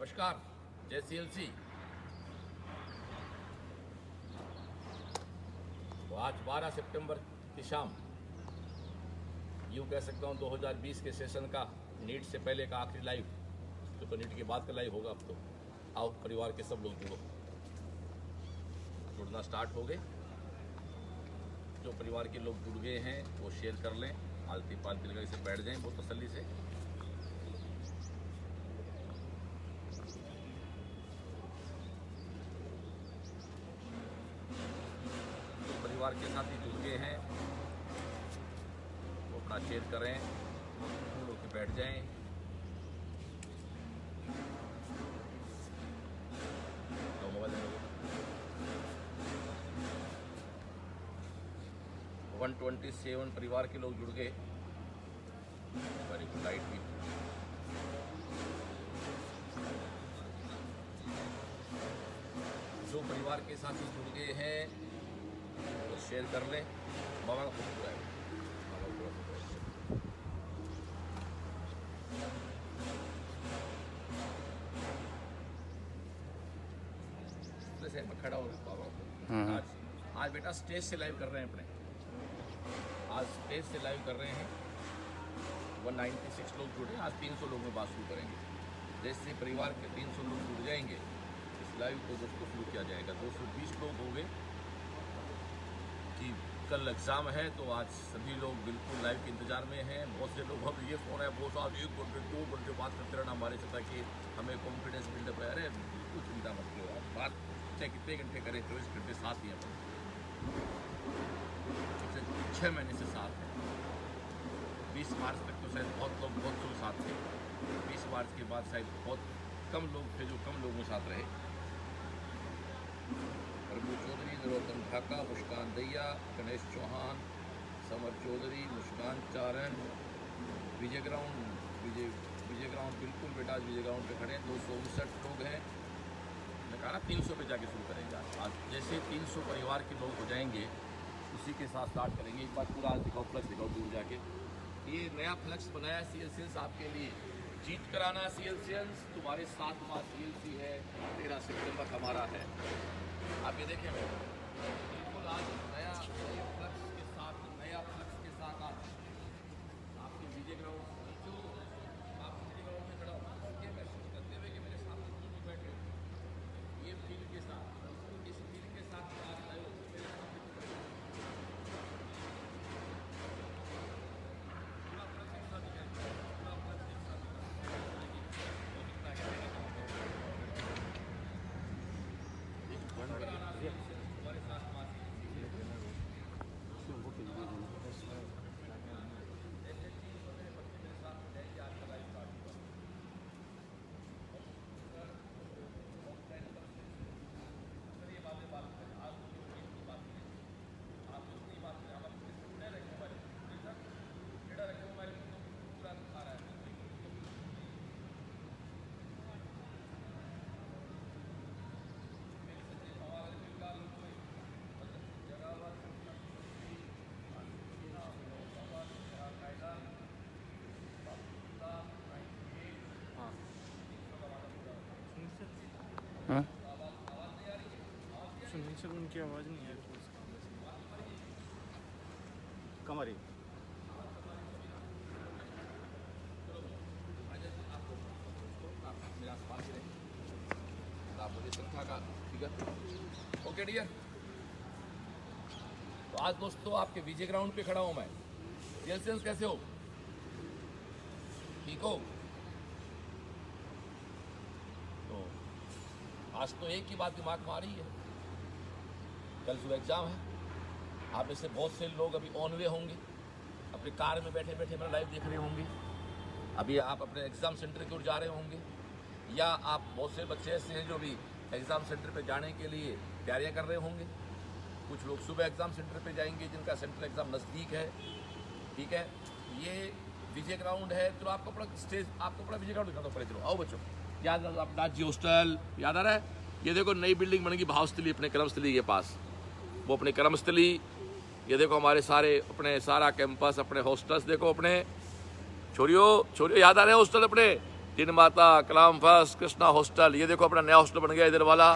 नमस्कार, जय CLC। तो आज 12 सितंबर की शाम, यूँ कह सकता हूँ 2020 के सेशन का नीट से पहले का आखिरी लाइव, जो तो नीट के बाद का लाइव होगा। अब तो आओ परिवार के सब लोग जुड़ना स्टार्ट हो गए। जो परिवार के लोग जुड़ गए हैं वो शेयर कर लें, आलती पालती लगा से बैठ जाएं बहुत तसल्ली से। परिवार के साथ ही जुड़ गए हैं वो अपना शेयर करें, लोग के बैठ जाएं। तो मोबाइल 127 परिवार के लोग जुड़ गए। Very good. लाइट भी जो परिवार के साथ ही जुड़ गए हैं तो शेयर कर लें। बाबा का फोटो है, मैं खड़ा हूँ बाबा। आज बेटा स्टेज से लाइव कर रहे हैं अपने, आज स्टेज से लाइव कर रहे हैं। 196 लोग जुड़े, आज 300 लोग में बात शुरू करेंगे। जैसे परिवार के 300 लोग जुड़ जाएंगे इस लाइव को दोस्तों शुरू किया जाएगा। 220 लोग हो गए कि कल एग्ज़ाम है, तो आज सभी लोग बिल्कुल लाइव के इंतज़ार में हैं। बहुत से लोग अब ये फ़ोन है बहुत साथ 1 घंटे 2 घंटे बात करते रहना हमारे से, ताकि हमें कॉन्फिडेंस बिल्डअप है। अरे बिल्कुल चिंता मत करो, आप बात चाहे कितने घंटे करें, 24 घंटे साथ ही हैं। 6 महीने से साथ हैं। 20 मार्च तक तो शायद बहुत लोग साथ थे। 20 मार्च के बाद शायद बहुत कम लोग थे जो कम लोगों के साथ रहे। प्रभु चौधरी, नरोत्तम ढाका, मुस्कान दैया, गणेश चौहान, समर चौधरी, मुस्कान चारण, विजय ग्राउंड बिल्कुल बेटा आज विजय ग्राउंड पे खड़े हैं। 259 लोग हैं। मैं कहा ना 300 पे जाके शुरू करेंगे आज। जैसे 300 परिवार के लोग हो जाएंगे उसी के साथ स्टार्ट करेंगे। एक बार पूरा आज दिखाओ, फ्लक्स दिखाओ दूर जाके। ये नया फ्लक्स बनाया CLCians आपके लिए। जीत कराना CLCians, तुम्हारे साथ माँ CLC है। 13 सितंबर हमारा है। आप ये देखें बिल्कुल आज नया फ्लक्स के साथ आज आपके विजय ग्राउंड जो आप विजय ग्राउंड में खड़ा हो ये महसूस करते हुए कि मेरे सामने जो लोग बैठे ये फील्ड के साथ, इस फील्ड के साथ आज लाइव मेरे सामने पूरा फ्लक्स एक साथ दिखाएंगे, पूरा फ्लक्स एक साथ हमारे साथ सुनील सर उनकी आवाज़ नहीं है कमरी। Okay dear. तो आज दोस्तों आपके विजय ग्राउंड पे खड़ा हूं मैं। CLCians कैसे हो? ठीक हो? तो आज तो एक ही बात दिमाग में आ रही है, कल सुबह एग्जाम है। आप में से बहुत से लोग अभी ऑन वे होंगे, अपनी कार में बैठे बैठे मेरा लाइव देख रहे होंगे। अभी आप अपने एग्ज़ाम सेंटर की ओर जा रहे होंगे, या आप बहुत से बच्चे ऐसे हैं जो भी एग्ज़ाम सेंटर पे जाने के लिए तैयारियां कर रहे होंगे। कुछ लोग सुबह एग्ज़ाम सेंटर पे जाएंगे जिनका सेंटर एग्ज़ाम नज़दीक है। ठीक है, ये विजय ग्राउंड है। चलो आपको अपना स्टेज, आपको अपना विजय ग्राउंड दिखाता हूँ। पहले चलो आओ बच्चों, याद अपना जी हॉस्टल याद आ रहा है? ये देखो नई बिल्डिंग बनेगी भावस्थली अपने कर्मस्थली के पास, वो अपने कर्मस्थली। ये देखो हमारे सारे अपने सारा कैंपस, अपने हॉस्टल्स देखो अपने। छोरियो याद आ रहे हैं हॉस्टल अपने? तीन माता, कलाम फर्स्ट, कृष्णा हॉस्टल। ये देखो अपना नया हॉस्टल बन गया इधर वाला,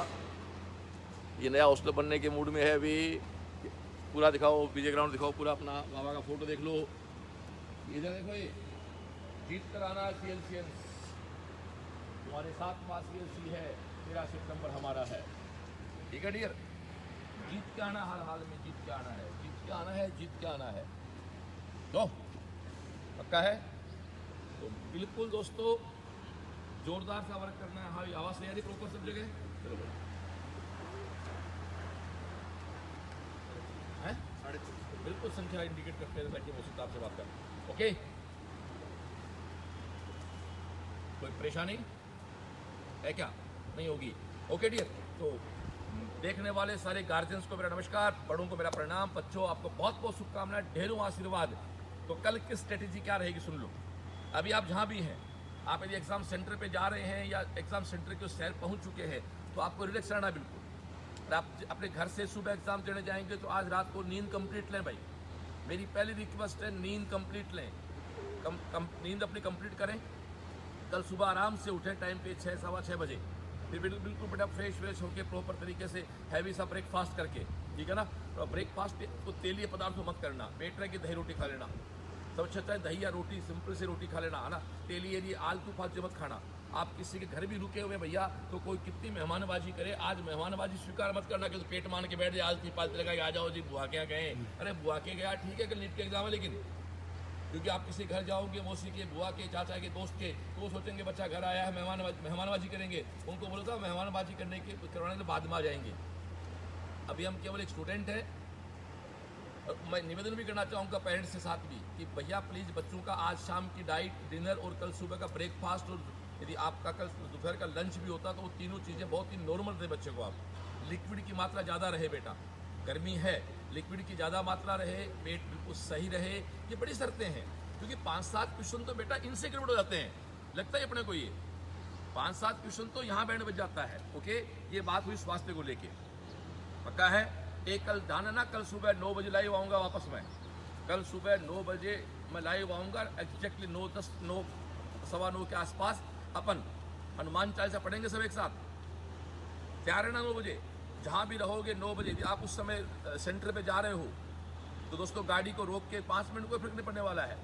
ये नया हॉस्टल बनने के मूड में है अभी। पूरा दिखाओ, विजय ग्राउंड दिखाओ पूरा, अपना बाबा का फोटो देख लो। इधर देखो, ये जीत कर आना CLCN, तुम्हारे साथ पास CLC है, 13 सितंबर हमारा है, ठीक है डियर। जीत के आना, हर हाल में जीत के आना है, जीत के आना है, जीत के आना है। तो पक्का है? तो बिल्कुल दोस्तों जोरदार सा वर्क करना है। हाँ, आवाज़ तैयारी प्रॉपर सब जगह, चलो भाई। हैं? बिल्कुल संख्या इंडिकेट करते हैं ताकि वो सीधा आपसे बात करें। ओके, कोई परेशानी है क्या? नहीं होगी। Okay dear. तो देखने वाले सारे गार्जियंस को मेरा नमस्कार, बड़ों को मेरा प्रणाम। बच्चों आपको बहुत बहुत शुभकामनाएं, ढेरों आशीर्वाद। तो कल की स्ट्रेटेजी क्या रहेगी सुन लो। अभी आप जहाँ भी हैं, आप यदि एग्जाम सेंटर पे जा रहे हैं या एग्जाम सेंटर के उस शहर पहुँच चुके हैं, तो आपको रिलैक्स रहना बिल्कुल। और आप अपने घर से सुबह एग्जाम देने जाएंगे तो आज रात को नींद कंप्लीट लें भाई। मेरी पहली रिक्वेस्ट है, नींद कंप्लीट लें। नींद अपनी कंप्लीट करें। कल सुबह आराम से उठें टाइम पे 6 सवा 6 बजे। फिर बिल्कुल बेटा फ्रेश व्रेश होकर प्रॉपर तरीके से हैवी सा ब्रेकफास्ट करके, ठीक है ना। तो ब्रेकफास्ट को तेलीय पदार्थों मत करना। बेटर है कि दही रोटी खा लेना, सबसे अच्छा है दही या रोटी, सिंपल से रोटी खा लेना, है ना। तेली आलतू फालतू मत खाना। आप किसी के घर भी रुके हुए भैया, तो कोई कितनी मेहमानबाजी करे, आज मेहमानबाजी स्वीकार मत करना कि तो पेट मान के बैठ जाए, आलती पालती लगा के आ जाओ जी बुआ के गए। अरे बुआ के गया ठीक है, कल नीट के एग्जाम है, लेकिन क्योंकि आप किसी घर जाओगे, मौसी के, बुआ के, चाचा के, दोस्त के, तो वो सोचेंगे बच्चा घर आया है, मेहमानबाजी करेंगे। उनको बोलो था मेहमानबाजी करने के करवाने के बाद में आ जाएंगे। अभी हम केवल एक स्टूडेंट हैं। और मैं निवेदन भी करना चाहूँगा पेरेंट्स के साथ भी कि भैया प्लीज़ बच्चों का आज शाम की डाइट, डिनर और कल सुबह का ब्रेकफास्ट, और यदि आपका कल दोपहर का लंच भी होता तो वो तीनों चीज़ें बहुत ही नॉर्मल रहे बच्चे को। आप लिक्विड की मात्रा ज़्यादा रहे बेटा, गर्मी है, लिक्विड की ज़्यादा मात्रा रहे, पेट बिल्कुल सही रहे। ये बड़ी शर्तें हैं, क्योंकि 5-7 क्वेश्चन तो बेटा इनसे गड़बड़ हो जाते हैं, लगता है अपने को। ये 5-7 क्वेश्चन तो यहाँ बैंड बज जाता है। ओके, ये बात हुई स्वास्थ्य को लेके, पक्का है। एक कल ध्यान है ना, कल सुबह 9 बजे लाइव आऊँगा वापस मैं। कल सुबह 9 बजे मैं लाइव आऊँगा, एग्जैक्टली 9 सवा 9 के आसपास। अपन हनुमान चालीसा पढ़ेंगे सब एक साथ। तैयार है ना 9 बजे? जहाँ भी रहोगे 9 बजे। यदि आप उस समय सेंटर पे जा रहे हो तो दोस्तों गाड़ी को रोक के 5 मिनट कोई फर्क नहीं पड़ने वाला है।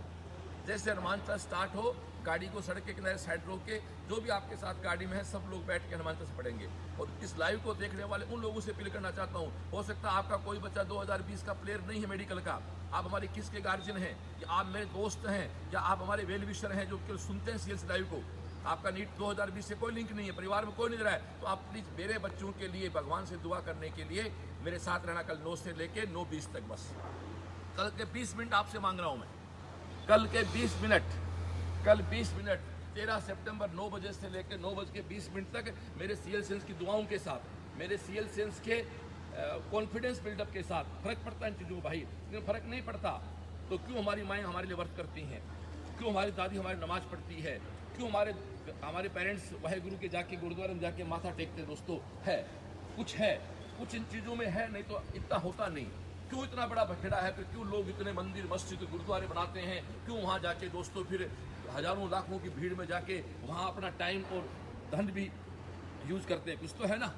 जैसे हनुमान चालीसा स्टार्ट हो, गाड़ी को सड़क के किनारे साइड रोक के, जो भी आपके साथ गाड़ी में है सब लोग बैठ के हनुमान चालीसा पढ़ेंगे। और इस लाइव को देखने वाले उन लोगों से अपील करना चाहता हूँ, हो सकता है आपका कोई बच्चा 2020 का प्लेयर नहीं है मेडिकल का, आप हमारे किस के गार्जियन हैं, या आप मेरे दोस्त हैं, या आप हमारे वेल विशर हैं जो केवल सुनते हैं CLC लाइव को। आपका नीट 2020 से कोई लिंक नहीं है, परिवार में कोई नहीं रहा है, तो आप प्लीज़ मेरे बच्चों के लिए भगवान से दुआ करने के लिए मेरे साथ रहना। कल 9 से लेके 9:20 तक, बस कल के 20 मिनट आपसे मांग रहा हूँ मैं। कल के 20 मिनट, कल 20 मिनट 13 सितंबर 9 बजे से लेकर 9:20 तक मेरे CLCN की दुआओं के साथ, मेरे CLCN के कॉन्फिडेंस बिल्डअप के साथ। फर्क पड़ता है इन चीज़ों को भाई, लेकिन फर्क नहीं पड़ता तो क्यों हमारी माएँ हमारे लिए वर्क करती हैं, क्यों हमारी दादी हमारी नमाज पढ़ती है, क्यों हमारे पेरेंट्स वाहेगुरु के जाके गुरुद्वारे में जाके माथा टेकते हैं। दोस्तों है कुछ इन चीज़ों में है, नहीं तो इतना होता नहीं। क्यों इतना बड़ा बखेड़ा है, क्यों लोग इतने मंदिर मस्जिद गुरुद्वारे बनाते हैं, क्यों वहाँ जाके दोस्तों फिर हजारों लाखों की भीड़ में जाके वहाँ अपना टाइम और धन भी यूज करते हैं। कुछ तो है ना।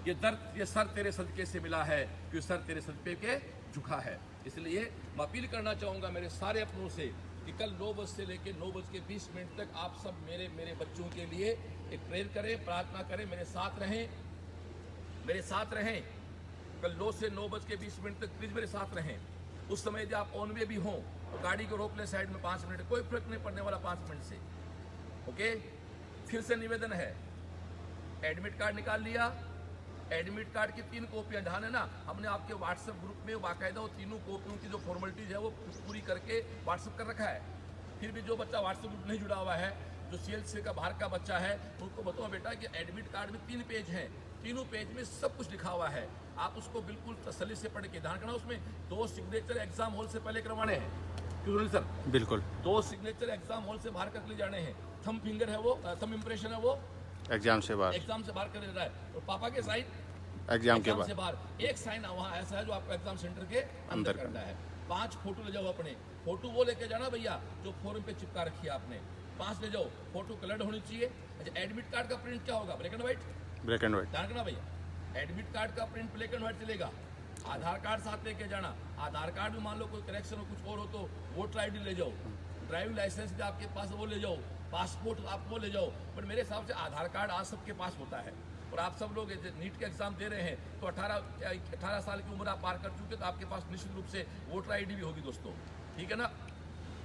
ये दर्द, ये सर तेरे सदके से मिला है, कि सर तेरे सदके के झुका है। इसलिए मैं अपील करना चाहूँगा मेरे सारे अपनों से कि कल 9 बजे से लेकर 9:20 तक आप सब मेरे बच्चों के लिए एक प्रेयर करें, प्रार्थना करें, मेरे साथ रहें। कल 9 से 9:20 तक प्लीज़ मेरे साथ रहें। उस समय यदि आप ऑन वे भी हों तो गाड़ी को रोक लें साइड में 5 मिनट, कोई फर्क नहीं पड़ने वाला 5 मिनट से। ओके, फिर से निवेदन है, एडमिट कार्ड निकाल लिया, एडमिट कार्ड की 3 कॉपियाँ ध्यान है ना, हमने आपके व्हाट्सएप ग्रुप में बाकायदा वो तीनों कॉपियों की जो फॉर्मेलिटीज़ है वो पूरी करके व्हाट्सएप कर रखा है। फिर भी जो बच्चा व्हाट्सएप ग्रुप नहीं जुड़ा हुआ है, जो CLC का बाहर का बच्चा है, उनको बताओ बेटा कि एडमिट कार्ड में 3 पेज हैं, तीनों पेज में सब कुछ लिखा हुआ है। आप उसको बिल्कुल तसल्ली से पढ़ के ध्यान करना। उसमें 2 सिग्नेचर एग्जाम हॉल से पहले करवाने हैं, क्यों सर? बिल्कुल 2 सिग्नेचर एग्जाम हॉल से बाहर कर ले जाने हैं। थंब फिंगर है वो, थंब इम्प्रेशन है वो एग्जाम से बाहर कर लेना है। और पापा के साइन एग्जाम के से बाहर एक साइन वहाँ ऐसा है जो आपको एग्जाम सेंटर के अंदर करना है। 5 फोटो ले जाओ अपने, फोटो वो लेके जाना भैया जो फॉर्म पे चिपका रखी है आपने, पास ले जाओ, फोटो कलर्ड होनी चाहिए। अच्छा, एडमिट कार्ड का प्रिंट क्या होगा? Black and white, black and white. ध्यान रखना भैया, एडमिट कार्ड का प्रिंट ब्लैक एंड व्हाइट चलेगा। आधार कार्ड साथ लेके जाना, आधार कार्ड में मान लो कोई करेक्शन हो कुछ और हो तो वोटर आईडी ले जाओ, ड्राइविंग लाइसेंस भी आपके पास वो ले जाओ, पासपोर्ट आप वो ले जाओ। पर मेरे हिसाब से आधार कार्ड आज सबके पास होता है, और आप सब लोग नीट के एग्जाम दे रहे हैं तो 18 साल की उम्र आप पार कर चुके तो आपके पास निश्चित रूप से वोटर आईडी भी होगी दोस्तों, ठीक है ना?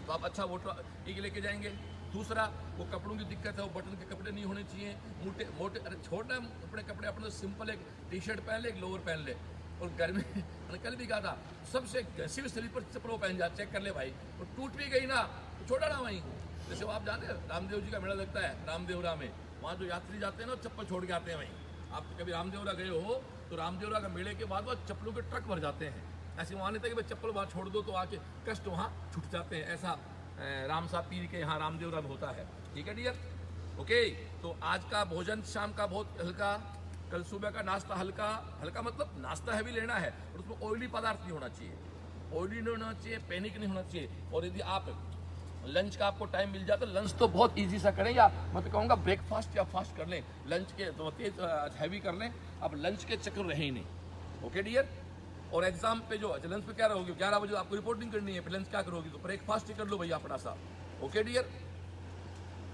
तो आप अच्छा वोटर ये लेके जाएंगे। दूसरा, वो कपड़ों की दिक्कत है, वो बटन के कपड़े नहीं होने चाहिए, मोटे मोटे। अरे छोड़ना अपने कपड़े, अपने सिंपल एक टी शर्ट पहन ले, एक लोअर पहन ले। और गर्मी मैंने कल भी कहा था, सबसे घसी स्लीपर चप्पलों पहन जा, चेक कर ले भाई, और टूट भी गई ना तो छोड़ा ना वहीं। जैसे वो आप जानते हैं रामदेव जी का मेला लगता है रामदेवरा में, वहाँ जो यात्री जाते हैं ना चप्पल छोड़ के आते हैं वहीं। आप कभी रामदेवरा गए हो तो रामदेवरा का मेले के बाद वो चप्पलों के ट्रक भर जाते हैं। ऐसे वहाँ नहीं था कि भाई चप्पल वहाँ छोड़ दो तो आके कष्ट वहाँ छूट जाते हैं, ऐसा राम साहब पीर के यहाँ रामदेवरा में होता है, ठीक है डियर? ओके, तो आज का भोजन शाम का बहुत हल्का, कल सुबह का नाश्ता हल्का। हल्का मतलब नाश्ता हैवी लेना है, और उसमें ऑयली पदार्थ नहीं होना चाहिए, ऑयली नहीं होना चाहिए, पैनिक नहीं होना चाहिए। और यदि आप लंच का आपको टाइम मिल जाता है, लंच तो बहुत इजी सा करें, या मैं तो कहूँगा ब्रेकफास्ट या फास्ट कर लें, लंच के तो तेज हैवी कर लें, अब लंच के चक्कर रहे ही नहीं। Okay dear? और एग्जाम पे जो लंच पे क्या रहोगे, 11 बजे आपको रिपोर्टिंग करनी है, फिर लंच क्या करोगे? तो ब्रेकफास्ट ही कर लो भैया अपना सा। Okay dear?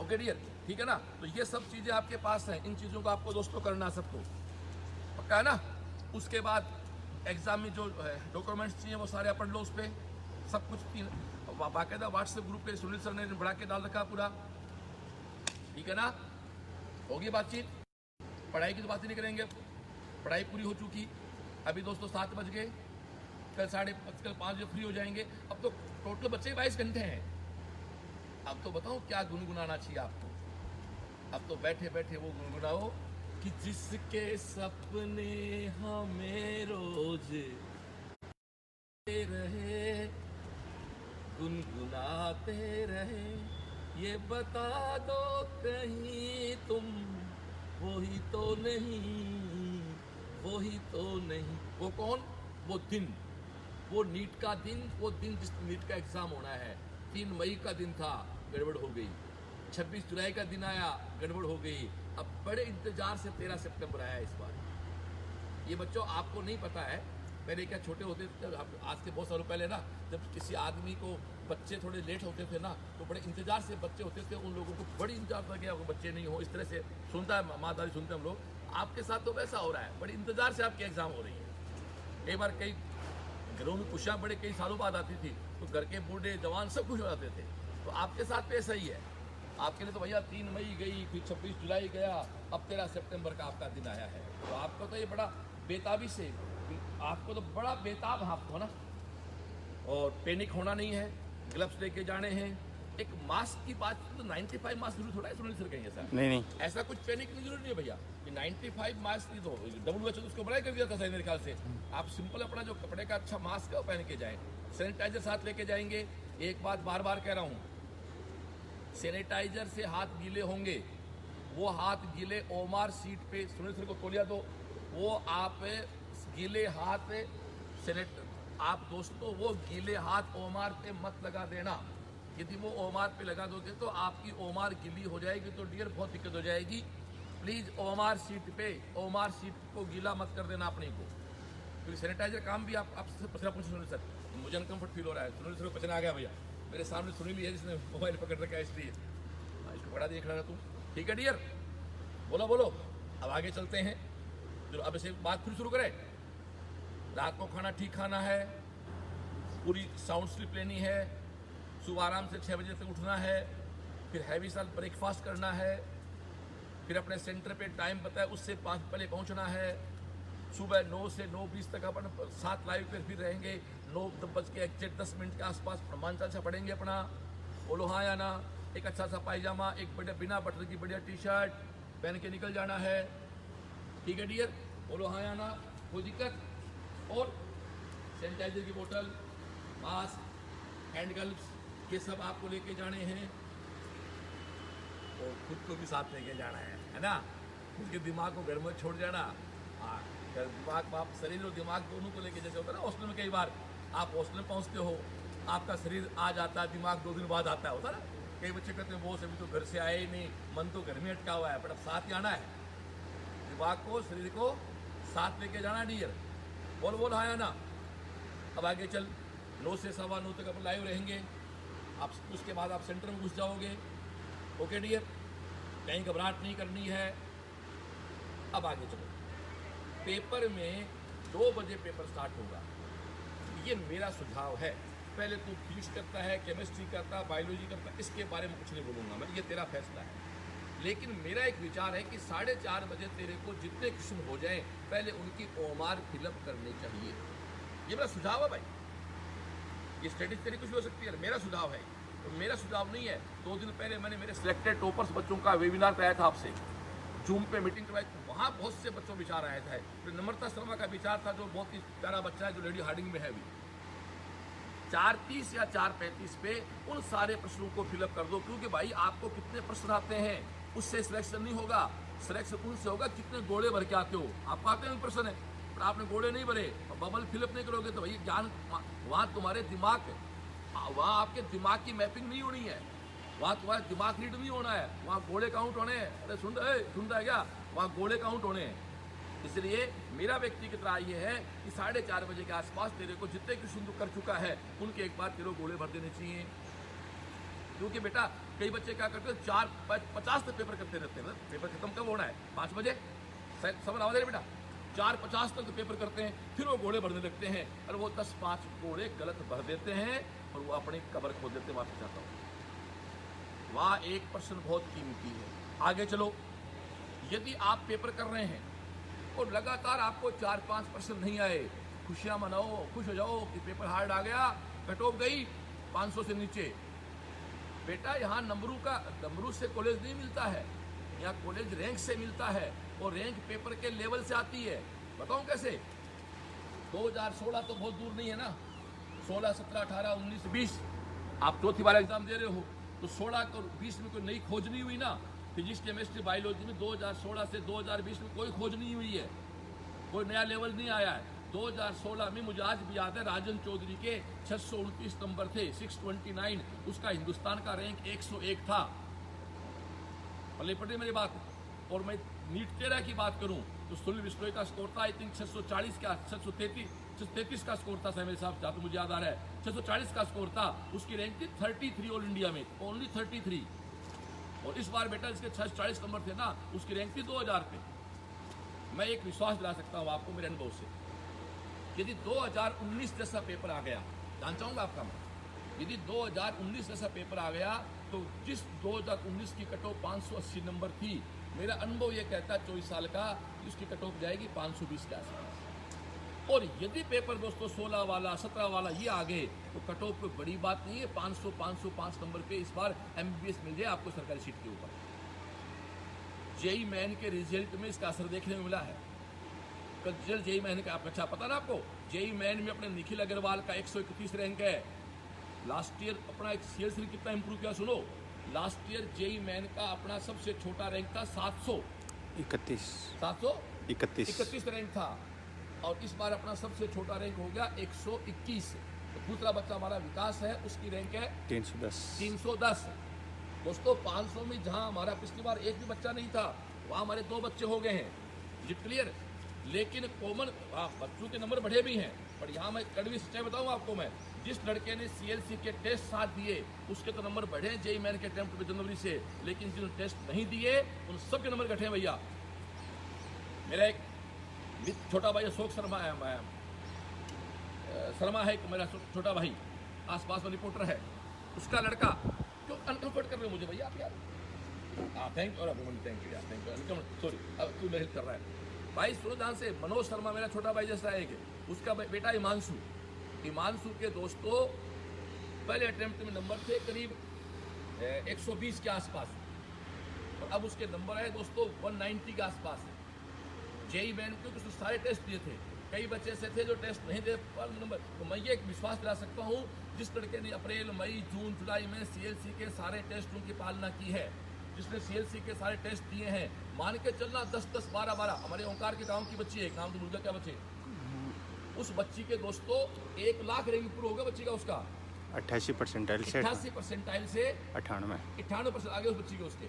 ओके डियर, ठीक है ना? तो ये सब चीज़ें आपके पास हैं, इन चीज़ों को आपको दोस्तों करना सबको पक्का है ना? उसके बाद एग्जाम में जो डॉक्यूमेंट्स चाहिए वो सारे अपन लो, उस पर सब कुछ बाकायदा व्हाट्सएप ग्रुप पे सुनील सर ने बढ़ा के डाल रखा पूरा, ठीक है ना? होगी बातचीत, पढ़ाई की तो बात ही नहीं करेंगे, पढ़ाई पूरी हो चुकी। अभी दोस्तों 7 बज गए, कल 5:30 बजे फ्री हो जाएंगे। अब तो टोटल बच्चे 22 घंटे हैं। अब तो बताओ क्या गुनगुनाना चाहिए आपको? अब तो बैठे बैठे वो गुनगुनाओ कि जिसके सपने हमें रोज रहे, गुनगुनाते रहे, ये बता दो कहीं तुम वही तो नहीं, वही तो नहीं। वो कौन? वो दिन, वो नीट का दिन, वो दिन जिस नीट का एग्जाम होना है। 3 मई का दिन था, गड़बड़ हो गई। 26 जुलाई का दिन आया, गड़बड़ हो गई। अब बड़े इंतजार से 13 सितंबर आया इस बार। ये बच्चों आपको नहीं पता है, पहले क्या छोटे होते थे, आज से बहुत सालों पहले ना, जब किसी आदमी को बच्चे थोड़े लेट होते थे ना तो बड़े इंतजार से बच्चे होते थे, उन लोगों को बड़ी इंतजार था कि बच्चे नहीं हो, इस तरह से सुनता है माँ दादी, सुनते हम लोग। आपके साथ तो वैसा हो रहा है, बड़ी इंतजार से आपकी एग्जाम हो रही है। कई बार कई घरों में खुशियाँ बड़े कई सालों बाद आती थी, तो घर के बूढ़े जवान सब खुश हो जाते थे। तो आपके साथ भी ऐसा ही है। आपके लिए तो भैया 3 मई गई, फिर 26 जुलाई गया, अब 13 सितंबर का आपका दिन आया है। तो आपको तो ये बड़ा बेताबी से, आपको तो बड़ा बेताब है आपको ना, और पैनिक होना नहीं है, ग्लव्स लेके जाने हैं। एक मास्क की बात तो 95 मास्क जरूर थोड़ा है, सुनील सर कहीं ऐसा नहीं, ऐसा कुछ पैनिक की जरूरत नहीं है भैया कि 95 मास्क नहीं, तो WHO उसको बड़ा कर दिया था मेरे ख्याल से। आप सिंपल अपना जो कपड़े का अच्छा मास्क है वो पहन के जाएं, सैनिटाइजर साथ लेके जाएंगे। एक बात बार बार कह रहा हूँ, सैनिटाइजर से हाथ गीले होंगे, वो हाथ गीले ओमार सीट पे, सुनील सर को तोलिया दो, वो आप गीले हाथ आप दोस्तों वो गीले हाथ ओमार पे मत लगा देना। यदि वो ओमार पे लगा दोगे तो आपकी ओमार गीली हो जाएगी, तो डियर बहुत दिक्कत हो जाएगी। प्लीज ओमार सीट को गीला मत कर देना अपने को, क्योंकि सैनिटाइजर काम भी आप पसीना पूछ। सुनील सर मुझे अनकम्फर्ट फील हो रहा है, सुनील सर को पसीना आ गया भैया, मेरे सामने सुनील ही है जिसने मोबाइल पकड़ रखा है, इसलिए इसको बड़ा देख रहा तू। ठीक है डियर, बोलो अब आगे चलते हैं। जो अब इसे बात फिर शुरू करें। रात को खाना ठीक खाना है, पूरी साउंड स्लीप लेनी है, सुबह आराम से 6 बजे तक उठना है, फिर हैवी सा ब्रेकफास्ट करना है, फिर अपने सेंटर पे टाइम पता है उससे 5 पहले पहुंचना है। सुबह 9 से 9:20 तक अपन 7 लाइव पे फिर रहेंगे। 9:10 के आसपास प्रमाण चाचा पढ़ेंगे अपना। बोलो हाँ या ना। एक अच्छा सा पायजामा, एक बढ़िया बिना बटन की बढ़िया टी-शर्ट पहन के निकल जाना है। ठीक है डियर, बोलो हाँ या ना, कोई दिक्कत? और सैनिटाइजर की बोतल, मास्क, हैंड ग्लव्स, ये सब आपको लेके जाने हैं, और खुद को भी साथ लेके जाना है ना। उसके दिमाग को घर में छोड़ जाना। हाँ, दिमाग आप शरीर और दिमाग दोनों को लेके, जैसे होता है ना हॉस्टल में, कई बार आप हॉस्टल में पहुँचते हो, आपका शरीर आ जाता है, दिमाग 2 दिन बाद आता है, होता है ना। कई बच्चे कहते हैं वो अभी तो घर से आए ही नहीं, मन तो घर में अटका हुआ है, बट अब साथ ही आना है, दिमाग को शरीर को साथ लेके जाना डियर। बोल हाँ या ना। अब आगे चल 9 से 9:15 तक अपन लाइव रहेंगे, आप उसके बाद आप सेंटर में घुस जाओगे। ओके डियर, कहीं घबराहट नहीं करनी है। अब आगे चलो, पेपर में 2 बजे पेपर स्टार्ट होगा, ये मेरा सुझाव है। पहले तू फिजिक्स करता है, केमिस्ट्री करता है, बायोलॉजी करता है, इसके बारे में कुछ नहीं बोलूँगा मैं, ये तेरा फैसला है। लेकिन मेरा एक विचार है कि 4:30 बजे तेरे को जितने क्वेश्चन हो जाएं पहले उनकी ओमार फिलअप करनी चाहिए। ये मेरा सुझाव है भाई, ये स्ट्रेटेजी तेरी कुछ भी हो सकती है, मेरा सुझाव है। तो मेरा सुझाव नहीं है। 2 दिन पहले मैंने मेरे सिलेक्टेड टॉपर्स बच्चों का वेबिनार कराया था आपसे, जूम पे मीटिंग करवाई, वहाँ बहुत से बच्चों विचार आया था। तो नम्रता शर्मा का विचार था, जो बहुत ही प्यारा बच्चा है, जो लेडी हार्डिंग में है अभी, 4:30 या 4:35 पे उन सारे प्रश्नों को फिलअप कर दो। क्योंकि भाई आपको कितने प्रश्न आते हैं उससे सिलेक्शन नहीं होगा, सिलेक्शन उनसे होगा कितने गोले भर के आते हो। आपको आते हैं प्रश्न है पर आपने गोले नहीं भरे, बबल फिलअप नहीं करोगे तो भाई ज्ञान वहाँ तुम्हारे दिमाग, वहाँ आपके दिमाग की मैपिंग नहीं होनी है, वहाँ तुम्हारा दिमाग रीड नहीं होना है, वहाँ गोले काउंट होने हैं। अरे सुन रहा है क्या, वहाँ गोले काउंट होने हैं। इसलिए मेरा व्यक्तिगत राय ये है कि 4:30 बजे के आसपास तेरे को जितने क्वेश्चन तू कर चुका है उनके एक बार तेरे को गोले भर देने चाहिए। क्योंकि बेटा कई बच्चे क्या करते हैं 4:50 तक पेपर करते रहते हैं। पेपर खत्म कब होना है? 5 बजे, समझ आ रहा है बेटा? 4:50 तक पेपर करते हैं, फिर वो गोले भरने लगते हैं और वो 10-5 गोले गलत भर देते हैं और वो अपनी कब्र खोद देते हैं। माफी चाहता हूँ, वहाँ 1% बहुत कीमती है। आगे चलो, यदि आप पेपर कर रहे हैं और लगातार आपको 4-5% नहीं आए, खुशियाँ मनाओ, खुश हो जाओ कि पेपर हार्ड आ गया, कट ऑफ गई 500 से नीचे। बेटा यहाँ नंबरू से कॉलेज नहीं मिलता है, यहाँ कॉलेज रैंक से मिलता है और रैंक पेपर के लेवल से आती है। बताऊँ कैसे? 2016 तो बहुत दूर नहीं है ना, 16, 17, 18, 19, 20 आप चौथी बार एग्जाम दे रहे हो, तो 16 और 20 में कोई नई खोज नहीं हुई ना। फिजिक्स, केमिस्ट्री, बायोलॉजी में 2016 से 2020 में कोई खोज नहीं हुई है, कोई नया लेवल नहीं आया है। 2016 में मुझे आज भी याद है राजन चौधरी के 629 नंबर थे, 629, उसका हिंदुस्तान का रैंक 101 था। पल्ले पटे मेरी बात। और मैं नीट 13 की बात करूं तो सुनील बिश्नोई का स्कोर था आई थिंक 640 का, 633 का स्कोर था मेरे साहब, जहाँ तो मुझे याद आ रहा है 640 का स्कोर था। उसकी रैंक थी 33 ऑल इंडिया में, ओनली 33। और इस बार बेटा इसके 640 नंबर थे ना, उसकी रैंक थी 2000 पे। मैं एक विश्वास दिला सकता हूँ आपको मेरे अनुभव से, यदि 2019 जैसा पेपर आ गया, जान चाहूँगा आपका मैं, यदि 2019 जैसा पेपर आ गया तो जिस 2019 की कट ऑफ 580 नंबर थी, मेरा अनुभव ये कहता है 24 साल का, उसकी कट ऑफ जाएगी 520 के आसपास। और यदि पेपर दोस्तों 16 वाला 17 वाला ये आ गए तो कट ऑफ कोई बड़ी बात नहीं है। 505 नंबर पे इस बार MBBS मिल जाए आपको सरकारी सीट के ऊपर। जेई मैन के रिजल्ट में इसका असर देखने में मिला है। कल जेई मैन का अच्छा पता ना आपको, जेई मैन में अपने निखिल अग्रवाल का 131 रैंक है। लास्ट ईयर अपना एक CL3 कितना इंप्रूव किया सुनो, लास्ट ईयर जेई मैन का अपना सबसे छोटा रैंक था 731 रैंक था, और इस बार अपना सबसे छोटा रैंक हो गया 121। तो दूसरा बच्चा हमारा विकास है, उसकी रैंक है 310। दोस्तों 500 में जहां हमारा पिछली बार एक भी बच्चा नहीं था, वहां हमारे 2 बच्चे हो गए हैं। जी क्लियर? लेकिन कॉमन बच्चों के नंबर बढ़े भी हैं, पर यहाँ मैं कड़वी सच्चाई बताऊँ आपको, मैं जिस लड़के ने CLC के टेस्ट साथ दिए उसके तो नंबर बढ़े जेई मैन के अटेम्प्ट में जनवरी से, लेकिन जिन्होंने टेस्ट नहीं दिए उन सब के नंबर घटे भैया। मेरा एक छोटा भाई अशोक शर्मा है, मेरा छोटा भाई, आसपास में रिपोर्टर है, उसका लड़का, क्यों अनकम्फर्ट कर रहे हो मुझे भैया आप यार? थैंक यू यार, सॉरी, अब तू मेहनत कर रहा है भाई। सुनो ध्यान से, मनोज शर्मा मेरा छोटा भाई जैसा है, उसका बेटा हिमांशु के दोस्तों पहले अटेम्प्ट में नंबर थे करीब 120 के आसपास, और अब उसके नंबर आए दोस्तों 190 के आसपास। जेई मैन के उसने सारे टेस्ट दिए थे, कई बच्चे ऐसे थे जो टेस्ट नहीं दे नंबर। तो मैं ये एक विश्वास दिला सकता हूँ, जिस लड़के ने अप्रैल, मई, जून, जुलाई में CLC के सारे टेस्टों की पालना की है, जिसने CLC के सारे टेस्ट दिए हैं, मान के चलना 10-10, 12-12। हमारे ओंकार के गाँव की बच्ची है, नाम तो मुर्गा क्या बच्चे, उस बच्ची के दोस्तों 1 लाख रैंक इंप्रूव होगा बच्ची का, उसका 88 परसेंटाइल से 88% से 98 आगे उस बच्ची के उसके।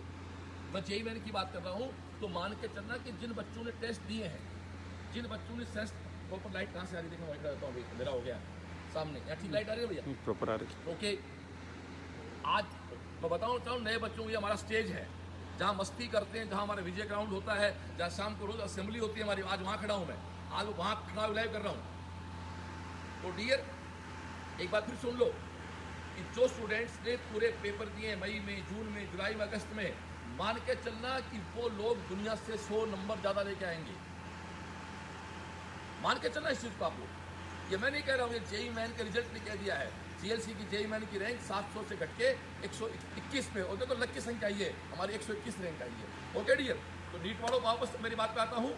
मैं यही मैंने की बात कर रहा हूँ। तो मान के चलना कि जिन बच्चों ने टेस्ट दिए हैं, जिन बच्चों ने टेस्ट ऊपर लाइट कहाँ से आ रही देखो, मैं देता हूँ अभी अंधेरा हो गया सामने, या ठीक लाइट आ रही है भैया? प्रॉपर आ रही। ओके, आज मैं बताऊँ चाहूँ नए बच्चों को ये हमारा स्टेज है जहाँ मस्ती करते हैं, जहाँ हमारा विजय ग्राउंड होता है, जहाँ शाम को रोज असेंबली होती है हमारी। आज वहाँ खड़ा हूँ मैं, आज वहाँ खड़ा लाइव कर रहा हूँ। तो डियर एक बात फिर सुन लो कि जो स्टूडेंट्स ने पूरे पेपर दिए मई में, जून में, जुलाई में, अगस्त में, मान के चलना कि वो लोग दुनिया से 100 नंबर ज़्यादा लेके आएंगे। मान के चलना इस चीज़ को आप लोग। ये मैं नहीं कह रहा हूँ, ये जेई मैन के रिजल्ट ने कह दिया है। सीएलसी की जेई मैन की रैंक 700 से घट के 121 पे हो गए, तो लकी संख्या आई है हमारी 121 रैंक आई है। ओके डियर, तो नीट वालों वापस मेरी बात पे आता हूँ,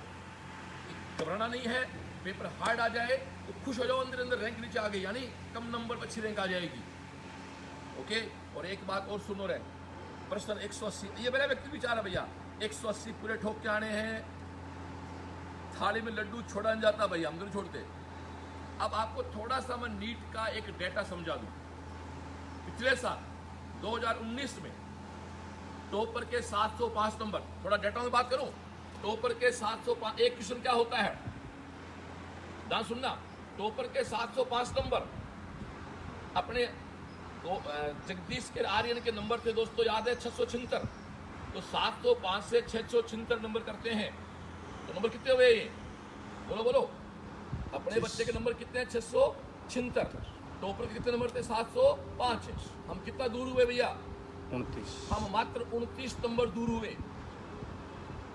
घबराना नहीं है। पेपर हार्ड आ जाए तो खुश हो जाओ, अंदर अंदर रैंक नीचे आ गई, यानी कम नंबर पर अच्छी रैंक आ जाएगी। ओके, और एक बात और सुनो रहे, प्रश्न 180, ये मेरा व्यक्ति विचार है भैया, 180 पूरे ठोक के आने हैं। थाली में लड्डू छोड़ा नहीं जाता भैया, हम तो नहीं छोड़ते। अब आपको थोड़ा सा मैं नीट का एक डेटा समझा दूं। पिछले साल 2019 में टॉपर के 705 नंबर, थोड़ा डेटा में बात करूं, टॉपर के 705, एक क्वेश्चन क्या होता है ध्यान सुनना, टॉपर के 705 नंबर अपने जगदीश के आर्यन के नंबर थे दोस्तों, याद है 676। तो 705 से 676 नंबर करते हैं तो नंबर कितने हुए ये? बोलो बोलो, अपने बच्चे के नंबर कितने हैं? 676। टॉपर के कितने नंबर थे? 705। हम कितना दूर हुए भैया? 29। हम मात्र 29 नंबर दूर हुए।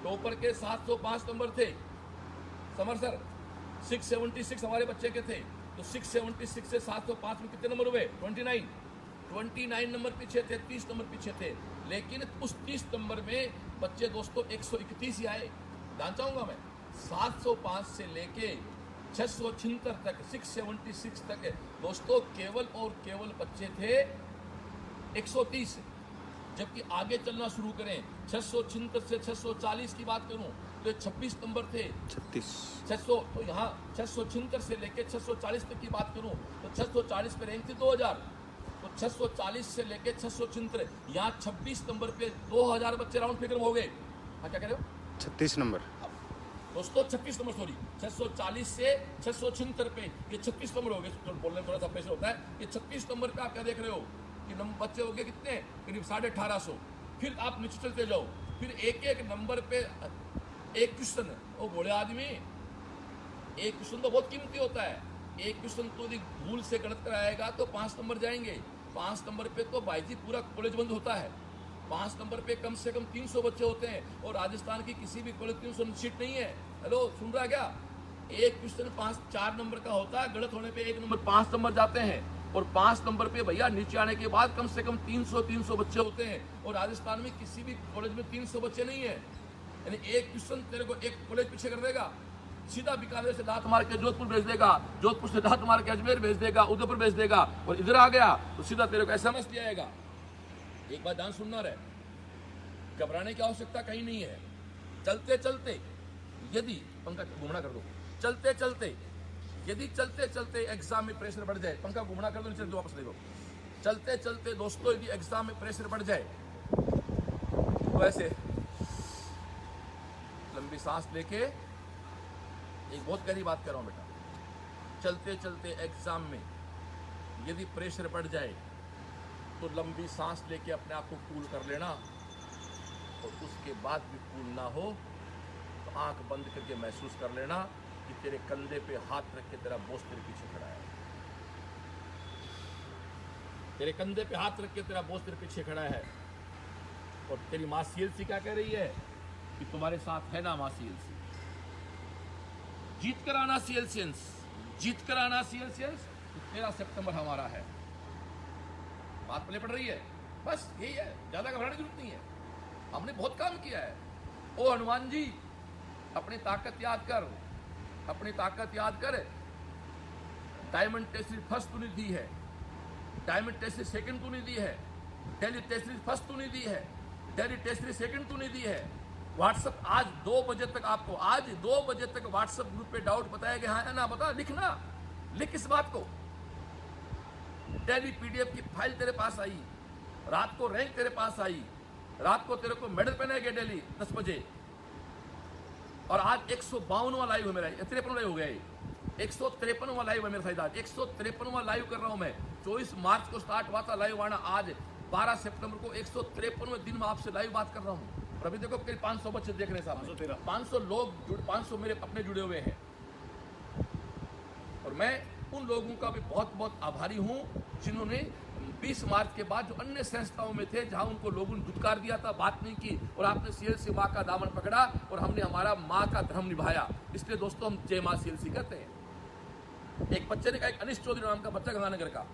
टॉपर के 705 नंबर थे, समर सर 676 हमारे बच्चे के थे, तो 676 से 705 में कितने नंबर हुए? 29 नंबर पीछे थे, 30 नंबर पीछे थे। लेकिन उस 30 नंबर में बच्चे दोस्तों 131 ही आए। ध्यान चाहूंगा मैं, 705 से लेके 676 तक, 676 तक दोस्तों केवल और केवल बच्चे थे 130। जबकि आगे चलना शुरू करें, 676 से 640 की बात करूं तो 26 नंबर थे, 600। तो यहाँ 676 से लेके 640 तक की बात करूं तो 640 पे रैंक थी 2000। तो 640 से लेके 676, यहाँ 26 नंबर पे 2000 बच्चे राउंड फिगर हो गए। हाँ क्या कह रहे हो? 36 नंबर दोस्तों 36 नंबर, सॉरी 640 से 676 पे ये 36 नंबर हो गए। बोलने में थोड़ा सा प्रेशर होता है। ये 36 नंबर पे आप क्या देख रहे हो कि नंबर बच्चे हो गए कितने? करीब 1850। फिर आप नीचे चलते जाओ, फिर एक एक नंबर पे एक क्वेश्चन, वो बोले आदमी, एक क्वेश्चन तो बहुत कीमती होता है। एक क्वेश्चन तो यदि भूल से गलत कराएगा तो 5 नंबर जाएंगे। 5 नंबर पे तो भाई जी पूरा कॉलेज बंद होता है। 5 नंबर पे कम से कम 300 बच्चे होते हैं, और राजस्थान की किसी भी कॉलेज 300 सीट नहीं है। हेलो, सुन रहा क्या? एक क्वेश्चन 4 नंबर का होता है, गलत होने पे 1 नंबर 5 नंबर जाते हैं। और 5 नंबर पे भैया नीचे आने के बाद कम से कम 300 बच्चे होते हैं, और राजस्थान में किसी भी कॉलेज में 300 बच्चे नहीं है। यानी एक क्वेश्चन तेरे को एक कॉलेज पीछे कर देगा, सीधा बीकानेर से लात मार के जोधपुर भेज देगा, जोधपुर से लात मार के अजमेर भेज देगा, उदयपुर भेज देगा, और इधर आ गया तो सीधा तेरे को SMS दिया जाएगा। एक बात ध्यान सुनना रहे, घबराने की आवश्यकता कहीं नहीं है। चलते चलते यदि पंखा घूमना कर दो, चलते चलते यदि चलते चलते एग्जाम में प्रेशर बढ़ जाए, पंखा घूमना कर दो, नीचे वापस ले लो। चलते चलते दोस्तों यदि एग्जाम में प्रेशर बढ़ जाए तो ऐसे लंबी सांस लेके, एक बहुत गहरी बात कर रहा हूं बेटा, चलते चलते एग्जाम में यदि प्रेशर बढ़ जाए तो लंबी सांस लेके अपने आप को कूल कर लेना, और उसके बाद भी कूल ना हो तो आंख बंद करके महसूस कर लेना कि तेरे कंधे पे हाथ रख के तेरा बॉस तेरे पीछे खड़ा है। तेरे कंधे पे हाथ रख के तेरा बॉस तेरे पीछे खड़ा है, और तेरी मां सीएलसी क्या कह रही है कि तुम्हारे साथ है ना मां सीएलसी। जीत कर आना सीएलसीएंस, जीत कर आना सीएलसीएंस, 13 सितंबर हमारा है। बात पले पड़ रही है, बस यही है, ज्यादा घबराने की जरूरत नहीं है। हमने बहुत काम किया है। ओ हनुमान जी, अपनी ताकत याद कर, अपनी ताकत याद कर। डायमंड टेस्ट सीरीज फर्स्ट तूने दी है, डायमंड टेस्ट सीरीज सेकंड तूने दी है, दिल्ली टेस्ट सीरीज फर्स्ट तूने दी है, दिल्ली टेस्ट सीरीज सेकंड तूने दी है। व्हाट्सएप आज 2 बजे तक, आपको आज 2 बजे तक व्हाट्सएप ग्रुप पे डाउट बताया गया है ना, बता, लिखना, लिख इस बात को। डेली पीडीएफ की फाइल तेरे पास आई, रात को रैंक तेरे पास आई, रात को तेरे को मेडल पहनाए गए डेली 10 बजे। और आज 152वां लाइव है मेरा, 53वां लाइव हो गया, 153वां लाइव है मेरे साथ। आज 153वां लाइव कर रहा हूं मैं। 24 मार्च को स्टार्ट हुआ था लाइव आना, आज 12 सितंबर को 153वें दिन में आपसे लाइव बात कर रहा हूं। और अभी देखो करीब 500 बच्चे देख रहे हैं साहब, 500 लोग 500 मेरे अपने जुड़े हुए हैं। और मैं उन लोगों का भी बहुत बहुत आभारी हूं जिन्होंने 20 मार्च के बाद जो अन्य संस्थाओं में थे, जहां उनको लोगों ने दुत्कार दिया था, बात नहीं की, और आपने सीएलसी माँ का दामन पकड़ा और हमने हमारा माँ का धर्म निभाया। इसलिए दोस्तों हम जय माँ सीएलसी कहते हैं। एक बच्चे ने कहा, एक अनिश चौधरी नाम का बच्चा गंगानगर का,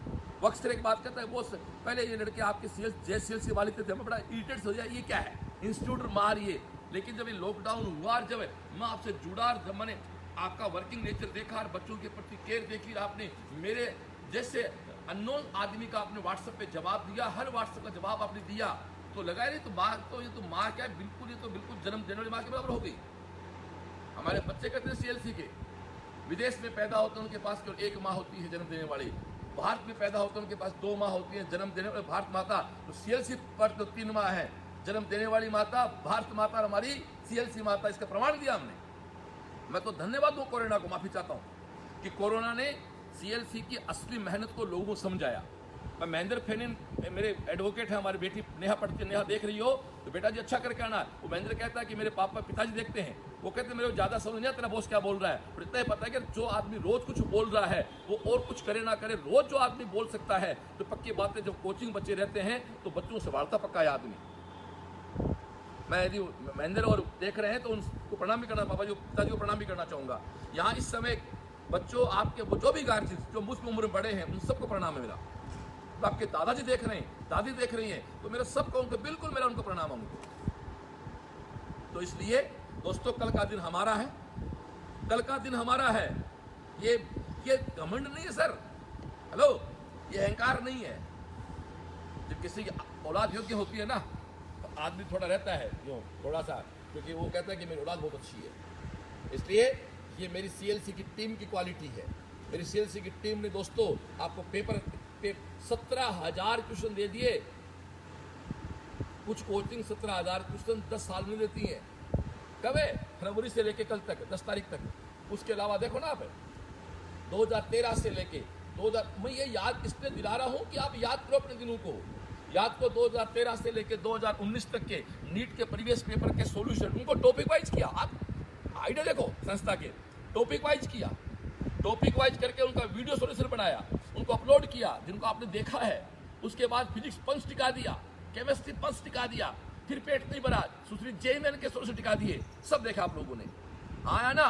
वो अक्सर एक बात कहता है, वो पहले ये लड़के आपके सीएलसी वाले थे, हमें बड़ा इरिटेट हो जाए, ये क्या है इंस्टीट्यूट मार ये। लेकिन जब ये लॉकडाउन हुआ और जब मैं आपसे जुड़ा और जब मैंने आपका वर्किंग नेचर देखा और बच्चों के प्रति केयर देखी, आपने मेरे जैसे अननोन आदमी का आपने व्हाट्सएप पे जवाब दिया, हर व्हाट्सएप का जवाब आपने दिया, तो लगा नहीं तो माँ, तो ये तो माँ क्या है, बिल्कुल ये तो बिल्कुल जन्म देने वाली माँ के बराबर हो गई। हमारे बच्चे कहते हैं सीएलसी के, विदेश में पैदा होते हैं उनके पास केवल एक माँ होती है जन्म देने वाली, भारत में पैदा होते हैं उनके पास 2 माँ होती है जन्म देने वाली भारत माता। तो सीएलसी पर तो 3 माँ है, जन्म देने वाली माता भारत माता और हमारी सीएलसी माता, इसका प्रमाण दिया हमने। मैं तो धन्यवाद दूं कोरोना को, माफी चाहता हूं कि कोरोना ने सीएलसी की असली मेहनत को लोगों को समझाया। मैं महेंद्र फेनिन, मेरे एडवोकेट है, हमारी बेटी नेहा पढ़ती है, नेहा देख रही हो तो बेटा जी अच्छा करके आना। वो महेंद्र कहता है कि मेरे पापा पिताजी देखते हैं, वो कहते हैं मेरे को ज्यादा समझ नहीं आता तेरा बॉस क्या बोल रहा है, और इतना ही पता है कि जो आदमी रोज कुछ बोल रहा है वो और कुछ करे ना करे, रोज जो आदमी बोल सकता है तो पक्की बात है। जब कोचिंग बच्चे रहते हैं तो बच्चों से वार्ता पक्का है आदमी। मैं यदि महेंद्र और देख रहे हैं तो उनको प्रणाम भी करना, पापा जी पिताजी को प्रणाम भी करना चाहूंगा। यहाँ इस समय बच्चों आपके जो भी गार्जियन जो मुझ उम्र में बड़े हैं उन सबको प्रणाम है मेरा। तो आपके दादाजी देख रहे हैं, दादी देख रही हैं, तो मेरा सबको उनको बिल्कुल मेरा उनको प्रणाम है उनको। तो इसलिए दोस्तों कल का दिन हमारा है, कल का दिन हमारा है। ये घमंड नहीं है सर, हेलो, ये अहंकार नहीं है। जब किसी की औलाद योग्य होती है ना तो आदमी थोड़ा रहता है यूँ थोड़ा सा, क्योंकि वो कहता है कि मेरी औलाद बहुत अच्छी है। इसलिए ये मेरी सीएलसी की टीम की क्वालिटी है। मेरी सीएलसी की टीम ने दोस्तों आपको पेपर 17,000 क्वेश्चन दे दिए। कुछ कोचिंग 17,000 क्वेश्चन 10 साल में देती हैं। कब है? फरवरी से लेके कल तक, 10 तारीख तक। उसके अलावा देखो ना आप 2013 से लेके 2000, मैं ये याद इसलिए दिला रहा हूँ कि आप याद करो अपने दिनों को, याद को 2013 से लेके 2019 तक के नीट के प्रीवियस पेपर के सॉल्यूशन उनको टॉपिक वाइज किया। आप आइडिया देखो, संस्था के टॉपिक वाइज किया, टॉपिक वाइज करके उनका वीडियो सॉल्यूशन बनाया, उनको अपलोड किया जिनको आपने देखा है। उसके बाद फिजिक्स पंच टिका दिया, केमिस्ट्री पंच टिका दिया, फिर पेट नहीं भरा, दूसरी जेईई के सॉल्यूशन टिका दिए, सब देखा आप लोगों ने, आया ना।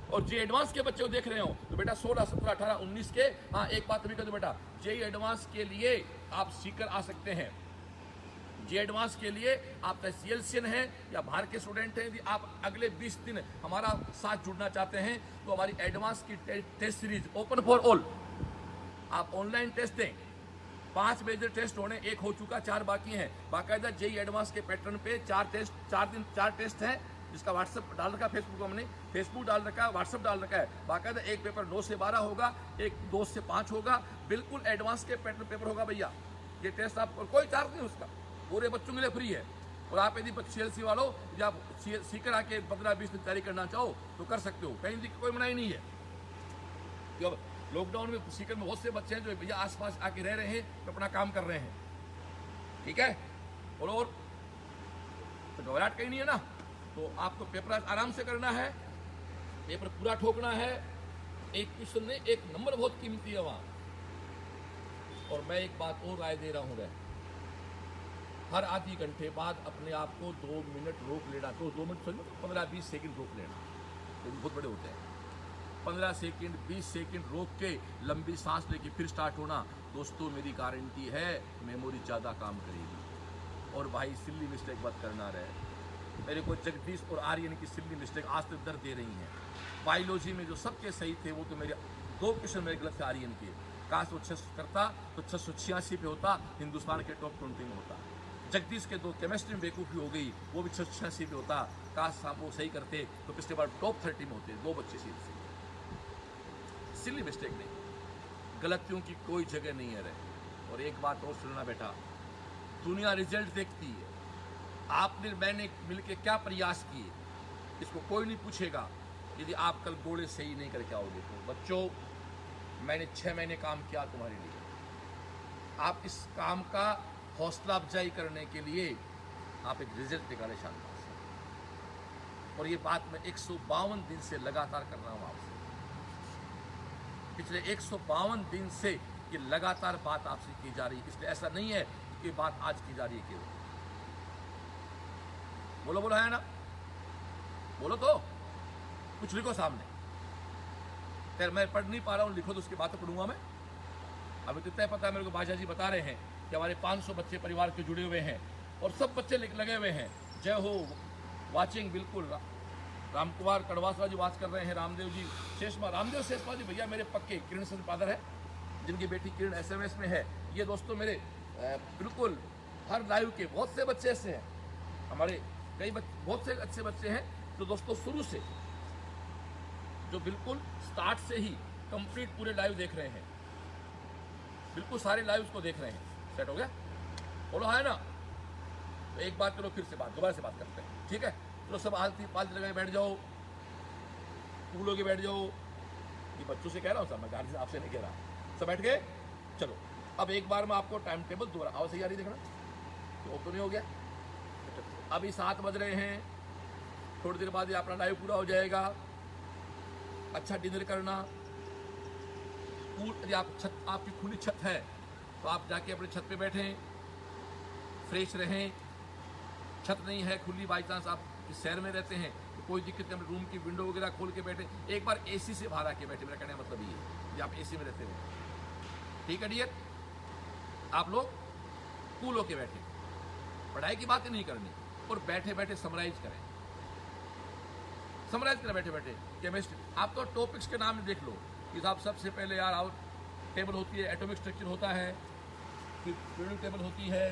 और जे एडवांस के बच्चे को देख रहे हो तो बेटा 16, 17, 18, 19 के, हाँ एक बात अभी कर दो बेटा, जे एडवांस के लिए आप सीकर आ सकते हैं। जे एडवांस के लिए आप सीएलसीएन है या बाहर के स्टूडेंट हैं, यदि आप अगले 20 दिन हमारा साथ जुड़ना चाहते हैं तो हमारी एडवांस की test series open for all, आप ऑनलाइन टेस्ट दें। 5 मेजर टेस्ट होने, 1 हो चुका, 4 बाकी हैं। बाकायदा जेई एडवांस के पैटर्न पे 4 टेस्ट, 4 टेस्ट हैं, जिसका व्हाट्सएप डाल रखा है, फेसबुक हमने फेसबुक डाल रखा है, व्हाट्सएप डाल रखा है। बाकायदा एक पेपर 9 से 12 होगा, एक 2 से 5 होगा, बिल्कुल एडवांस के पैटर्न पेपर होगा भैया। ये टेस्ट आप कोई चार्ज नहीं उसका, पूरे बच्चों के लिए फ्री है। और आप यदि सीएलसी वालों यदि आप सीकर आके 15-20 दिन तैयारी करना चाहो तो कर सकते हो, कहीं कोई मनाही नहीं है। क्यों लॉकडाउन में सीकर में बहुत से बच्चे हैं जो भैया आसपास आके रह रहे हैं, तो अपना काम कर रहे हैं, ठीक है। और तो घबराहट कहीं नहीं है ना, तो आपको पेपर आराम से करना है, पेपर पूरा ठोकना है। एक क्वेश्चन में 1 नंबर बहुत कीमती है वहाँ। और मैं एक बात और राय दे रहा हूँ, हर आधी घंटे बाद अपने आप को 2 मिनट रोक लेना, तो 2 मिनट 15-20 सेकंड रोक लेना, तो बहुत बड़े होते हैं। 15 सेकंड 20 सेकंड रोक के लंबी सांस लेके फिर स्टार्ट होना। दोस्तों मेरी गारंटी है मेमोरी ज़्यादा काम करेगी। और भाई सिल्ली मिस्टेक मत करना रहे। मेरे को जगदीश और आर्यन की सिल्ली मिस्टेक आज तक दर्द दे रही हैं। बायोलॉजी में जो सबके सही थे वो तो मेरे 2 क्वेश्चन मेरे गलत थे आर्यन के। काश वो 600 करता तो 686 पे होता, हिंदुस्तान के टॉप 20 में होता। जगदीश के 2 केमिस्ट्री में बेवकूफ़ी हो गई, वो भी 686 पे होता। काश आप वो सही करते तो पिछले बार टॉप 30 में होते। 2 बच्चे सिल्ली मिस्टेक नहीं। गलतियों की कोई जगह नहीं है रहे। और एक बात और सुनना बेटा, दुनिया रिजल्ट देखती है, आपने मैंने मिलके क्या प्रयास किए इसको कोई नहीं पूछेगा यदि आप कल घोड़े सही नहीं करके आओगे तो। बच्चों, मैंने 6 महीने काम किया तुम्हारे लिए, आप इस काम का हौसला अफजाई करने के लिए आप एक रिजल्ट निकाले शानदार से। और ये बात मैं 152 दिन से लगातार कर रहा हूँ आपसे, पिछले 152 दिन से ये लगातार बात आपसे की जा रही है, इसलिए ऐसा नहीं है कि बात आज की जा रही है केवल। बोलो बोलो है ना, बोलो तो कुछ लिखो सामने। खैर मैं पढ़ नहीं पा रहा हूँ, लिखो तो उसके बाद तो पढ़ूंगा मैं। अभी तो तय पता है मेरे को, बाजा जी बता रहे हैं कि हमारे 500 बच्चे परिवार के जुड़े हुए हैं और सब बच्चे लगे हुए हैं। जय हो वाचिंग, बिल्कुल। राम कुमार कड़वासरा जी वाच कर रहे हैं, रामदेव जी शेषमा, रामदेव शेषमा जी भैया मेरे पक्के किरण संपादक है, जिनकी बेटी किरण SMS में है। ये दोस्तों मेरे बिल्कुल हर लाइव के बहुत से बच्चे ऐसे हैं, हमारे कई बहुत से अच्छे बच्चे हैं जो दोस्तों शुरू से, जो बिल्कुल स्टार्ट से ही कंप्लीट पूरे लाइव देख रहे हैं, बिल्कुल सारे लाइव को देख रहे हैं। सेट हो गया, बोलो है ना। तो एक बात करो, फिर से बात दोबारा से बात करते हैं, ठीक है। चलो सब आलती पालती लगा बैठ जाओ, कूल होके बैठ जाओ। ये बच्चों से कह रहा हूँ सब, मैं गाड़ी से आपसे नहीं कह रहा। सब बैठ गए, चलो अब एक बार मैं आपको टाइम टेबल दोबारा आवाज सही आ रही देखना, तो ओपन नहीं हो गया। अभी 7 बज रहे हैं, थोड़ी देर बाद ये अपना लाइव पूरा हो जाएगा। अच्छा डिनर करना, यदि आप छत, आपकी खुली छत है तो आप जाके अपने छत पे बैठें, फ्रेश रहें। छत नहीं है खुली, बाई चांस आप शहर में रहते हैं तो कोई दिक्कत नहीं, रूम की विंडो वगैरह खोल के बैठे, एक बार AC से बाहर आके बैठे। मेरा कहने का मतलब ये है कि आप AC में रहते हैं, ठीक है डियर। आप लोग कूल होके बैठे, पढ़ाई की बातें नहीं करनी, और बैठे बैठे समराइज करें, समराइज करें बैठे बैठे केमिस्ट्री। आप तो टॉपिक्स के नाम देख लो कि साहब सबसे पहले यार आउट टेबल होती है, एटॉमिक स्ट्रक्चर होता है, फिर पीरियोडिक टेबल होती है,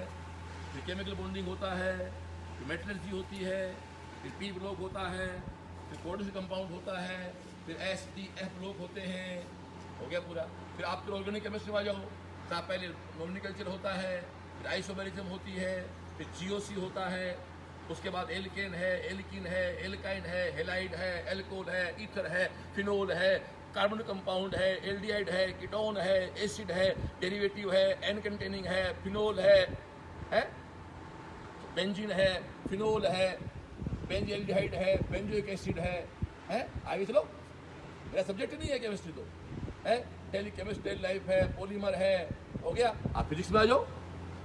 फिर केमिकल बॉन्डिंग होता है, फिर मेटलर्जी होती है, फिर P ब्लॉक होता है, फिर कोऑर्डिनेट कंपाउंड होता है, फिर SDF ब्लॉक होते हैं, हो गया पूरा। फिर आप फिर ऑर्गेनिक केमिस्ट्री में आ जाओ, तो पहले नॉमिनिकल्चर होता है, फिर आइसोमेरिज्म होती है, फिर GOC होता है, उसके बाद एल्केन है, एल्किन है, एल्काइन है, हेलाइड है, एल्कोहल है, ईथर है, फिनोल है, कार्बन कंपाउंड है, एल्डिहाइड है, कीटोन है, एसिड है, डेरिवेटिव है, एन कंटेनिंग है, फिनोल है, बेंजीन है, फिनोल है, बेंजील्डिहाइड है, बेंजोइक एसिड है। आगे चलो, मेरा सब्जेक्ट नहीं है केमिस्ट्री तो है, डेली केमिस्ट्री लाइफ है, पॉलीमर है, हो गया। आप फिजिक्स में आ जाओ,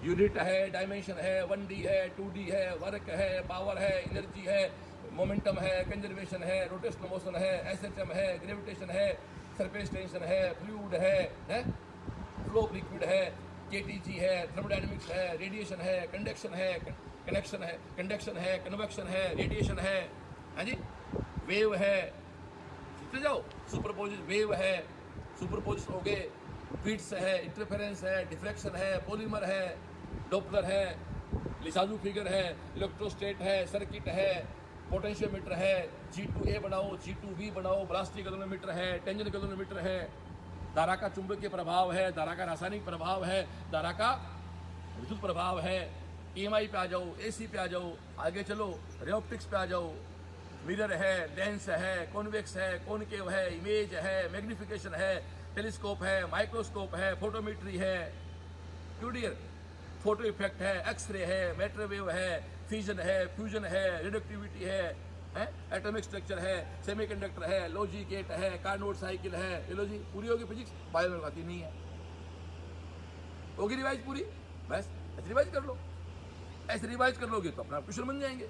यूनिट है, डायमेंशन है, 1D है, 2D है, वर्क है, पावर है, एनर्जी है, मोमेंटम है, कंजर्वेशन है, रोटेशनल मोशन है, SHM है, ग्रेविटेशन है, सरफेस टेंशन है, फ्लूइड है, फ्लो ऑफ लिक्विड है, KTG है, थर्मोडायनेमिक्स है, रेडिएशन है, कंडक्शन है, कनेक्शन है, कंडक्शन है, कन्वेक्शन है, रेडिएशन है, हाँ जी, वेव है, चले जाओ, सुपरपोजिशन वेव है, सुपरपोजिशन हो गए, बीट्स है, इंटरफेरेंस है, डिफ्रैक्शन है, पॉलीमर है, डॉपलर है, लिसाजू फिगर है, इलेक्ट्रोस्टेट है, सर्किट है, पोटेंशियोमीटर है, G2A बनाओ, G2B बनाओ, ब्लास्टिक गैल्वेनोमीटर है, टेंजन गैल्वेनोमीटर है, धारा का चुंबकीय प्रभाव है, धारा का रासायनिक प्रभाव है, धारा का विद्युत प्रभाव है। EMI पे आ जाओ, AC पे आ जाओ, आगे चलो रे ऑप्टिक्स पे आ जाओ, मिरर है, लेंस है, कॉन्वेक्स है, कॉनकेव है, इमेज है, मैग्निफिकेशन है, टेलीस्कोप है, माइक्रोस्कोप है, फोटोमेट्री है, क्यूडियर फोटो इफेक्ट है, एक्सरे है, माइक्रोवेव है, फ्यूजन है, रिडक्टिविटी है, एटॉमिक स्ट्रक्चर है, सेमीकंडक्टर है, लॉजिक गेट है, कार्नोट साइकिल है। ये लो जी, पूरी होगी फिजिक्स, बायो में आती नहीं है, होगी रिवाइज पूरी, बस ऐसे रिवाइज कर लो। ऐसे रिवाइज कर लोगे तो अपना क्वेश्चन बन जाएंगे,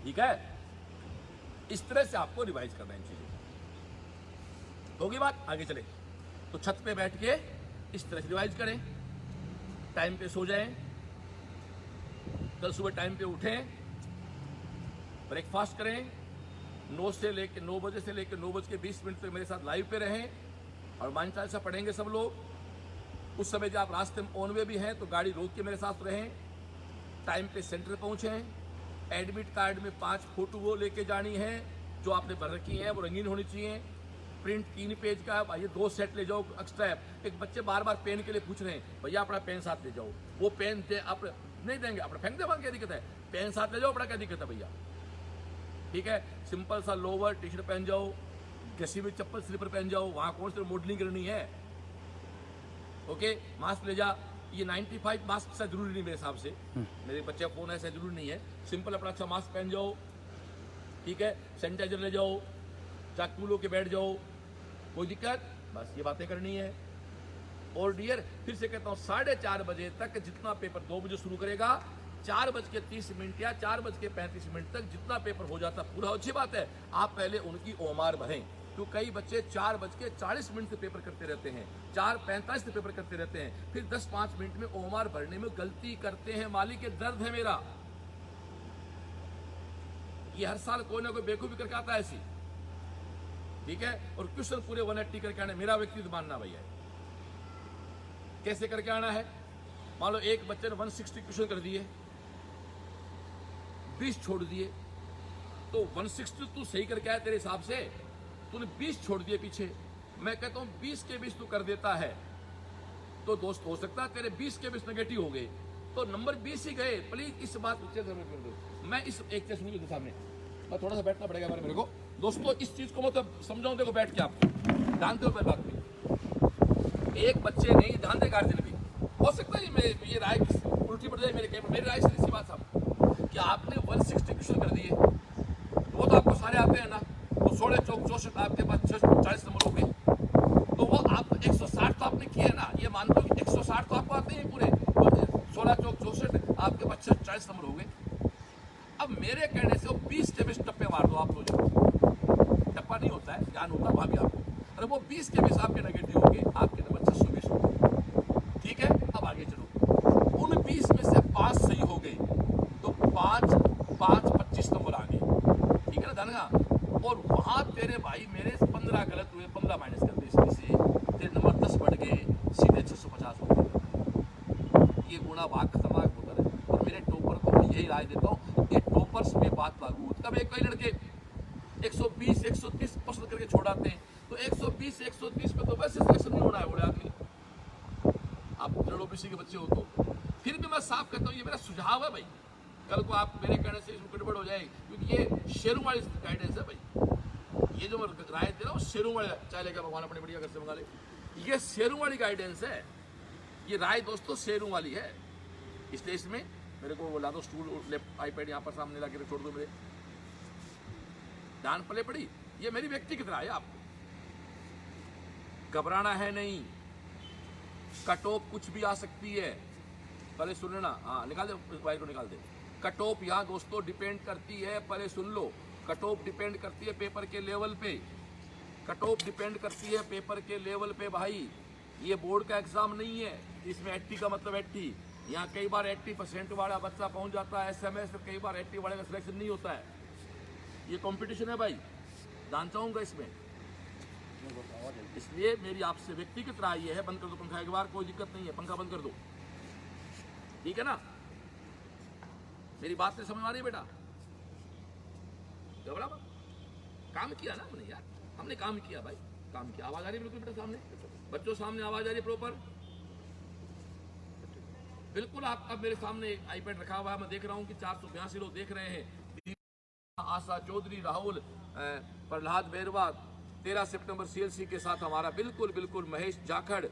ठीक है। इस तरह से आपको रिवाइज करना है इन चीजों। होगी बात, आगे चले। तो छत पे बैठ के इस तरह से रिवाइज करें, टाइम पे सो जाएं, कल सुबह टाइम पे उठें, ब्रेकफास्ट करें, 9 बजे से लेकर 9:20 तक मेरे साथ लाइव पे रहें और मान चालीसा पढ़ेंगे सब लोग। उस समय जब आप रास्ते में ऑन वे भी हैं तो गाड़ी रोक के मेरे साथ रहें, टाइम पे सेंटर पहुंचें। एडमिट कार्ड में 5 फोटो वो लेके जानी है जो आपने भर रखी हैं, वो रंगीन होनी चाहिए। प्रिंट 3 पेज का है भाई, 2 सेट ले जाओ एक्स्ट्रा है। एक बच्चे बार बार पेन के लिए पूछ रहे हैं, भैया अपना पेन साथ ले जाओ। वो पेन दे आप नहीं देंगे, अपना फेंक दे, क्या दिक्कत है? पेन साथ ले जाओ, अपना क्या दिक्कत है भैया? ठीक है, सिंपल सा लोवर टी शर्ट पहन जाओ, घसी हुई चप्पल स्लीपर पहन जाओ, वहां कौन सी मॉडलिंग करनी है? ओके, मास्क ले जा। ये 95 मास्क से जरूरी नहीं मेरे हिसाब से, मेरे बच्चे का फोन ऐसा जरूरी नहीं है। सिंपल अपना अच्छा मास्क पहन जाओ, ठीक है, सैनिटाइजर ले जाओ, चाकू लो के बैठ जाओ, कोई दिक्कत? बस ये बातें करनी है। और डियर फिर से कहता हूँ 4:30 बजे तक जितना पेपर 2 बजे शुरू करेगा, 4:30 या 4:35 तक जितना पेपर हो जाता पूरा। अच्छी बात है, आप पहले उनकी ओमार भरें, तो कई बच्चे 4:40 से पेपर करते रहते हैं, 4:45 से पेपर करते रहते हैं, फिर 10-5 मिनट में ओमार भरने में गलती करते हैं। मालिक के दर्द है मेरा, ये हर साल कोई ना कोई बेवकूफी करके आता है ऐसी, ठीक है। और क्वेश्चन पूरे 180 करके आना मेरा व्यक्तिगत मानना भैया। कैसे करके आना है? मान लो एक बच्चे ने 160 क्वेश्चन कर दिए, 20 छोड़ दिए, तो 160 तू सही करके आया तेरे हिसाब से, तूने 20 छोड़ दिए पीछे। मैं कहता हूं 20 के 20 तू कर देता है तो दोस्त हो सकता है तेरे 20 के 20 नेगेटिव हो गए, तो नंबर 20 ही गए। प्लीज इस बात को कर दो। मैं इस एक चीज सुनिए सामने, मैं थोड़ा सा बैठना पड़ेगा मेरे को दोस्तों, इस चीज को मतलब समझाऊं, देखो बैठ के आपको जानते हो मेरी बात में। एक बच्चे ने ध्यान दे, गार्जियन भी हो सकता है ये राय उल्टी पड़ जाए मेरी राय से इसी बात साहब कि आपने 160 क्वेश्चन कर दिए, वो तो आपको सारे आते हैं ना, तो 16 चौक 64 आपके पास 40 नंबर हो गए, तो वो आप 160 तो आपने किए ना, ये मानते हो कि 160 तो आपको आते हैं पूरे, 16 चौक 64 आपके पास 40 नंबर हो गए। अब मेरे कहने से वो 20 के 20 टप्पे मार दो आप लोग, टप्पा नहीं होता है, ज्ञान होता है भाभी आपको। अरे वो 20 के 20 आपके नेगेटिव हो गए, आपके नंबर 620 हो गए, ठीक है। अब आगे चलो, उन 20 में से 5 सही हो गए, तो 5 25 नंबर आ गए, ठीक है ना धनगा। और वहां तेरे भाई मेरे 15 गलत हुए, 15 माइनस कर दे, इसमें से तेरे नंबर 10 बढ़ गए, सीधे 650 हो गए। ये गुणा भाग खतरनाक होता है। और मेरे टॉपर को मैं यही राय देता हूँ, ये टॉपर्स पे बात लागू होती है। कभी कई लड़के 120 130 पसंद करके छोड़ाते हैं, तो 120 130 पे तो वैसे सिलेक्शन नहीं होना है बोले आदमी, आप ओबीसी के बच्चे हो तो। फिर भी मैं साफ कहता हूँ, ये मेरा सुझाव है भाई, कल को आप मेरे कहने से इसमें गड़बड़ हो जाएगी, क्योंकि ये शेरों वाली गाइडेंस है भाई। ये जो मैं राय दे रहा हूँ शेरों वाली, चाहे लेकर भगवान अपनी बढ़िया घर से मंगा ले, ये शेरों वाली गाइडेंस है। ये राय दोस्तों शेरों वाली है, इसलिए इसमें मेरे को ला दो स्टूल, आईपैड यहाँ पर सामने ला के छोड़ दो, मेरे डांट पले पड़ी। ये मेरी व्यक्तिगत राय है, आपको घबराना है नहीं, कट ऑफ कुछ भी आ सकती है, पहले सुनना। हाँ निकाल दे, इस फाइल को निकाल दे। कट ऑफ यहाँ दोस्तों डिपेंड करती है, पहले सुन लो, कट ऑफ डिपेंड करती है पेपर के लेवल पे, कट ऑफ डिपेंड करती है पेपर के लेवल पे भाई। ये बोर्ड का एग्जाम नहीं है, इसमें 80 का मतलब 80, यहाँ कई बार 80% वाला बच्चा पहुंच जाता है SMS, तो कई बार 80 वाले का सिलेक्शन नहीं होता है। ये कंपटीशन है भाई, जान चाहूंगा इसमें। इसलिए मेरी आपसे व्यक्तिगत राय ये है, बंद कर दो पंखा एक बार, कोई दिक्कत नहीं है, पंखा बंद कर दो, ठीक है ना। मेरी बात से समझ आ रही है बेटा? घबरा मत, काम किया ना हमने यार, हमने काम किया भाई, काम किया। आवाज आ रही है बिल्कुल बेटा सामने, बच्चों सामने आवाज आ रही है प्रॉपर बिल्कुल। आप अब मेरे सामने एक आईपैड रखा हुआ है, मैं देख रहा हूँ कि 482 लोग देख रहे हैं। आशा चौधरी, राहुल, प्रहलाद बैरवा, 13 सितंबर CLC के साथ हमारा बिल्कुल बिल्कुल। महेश जाखड़,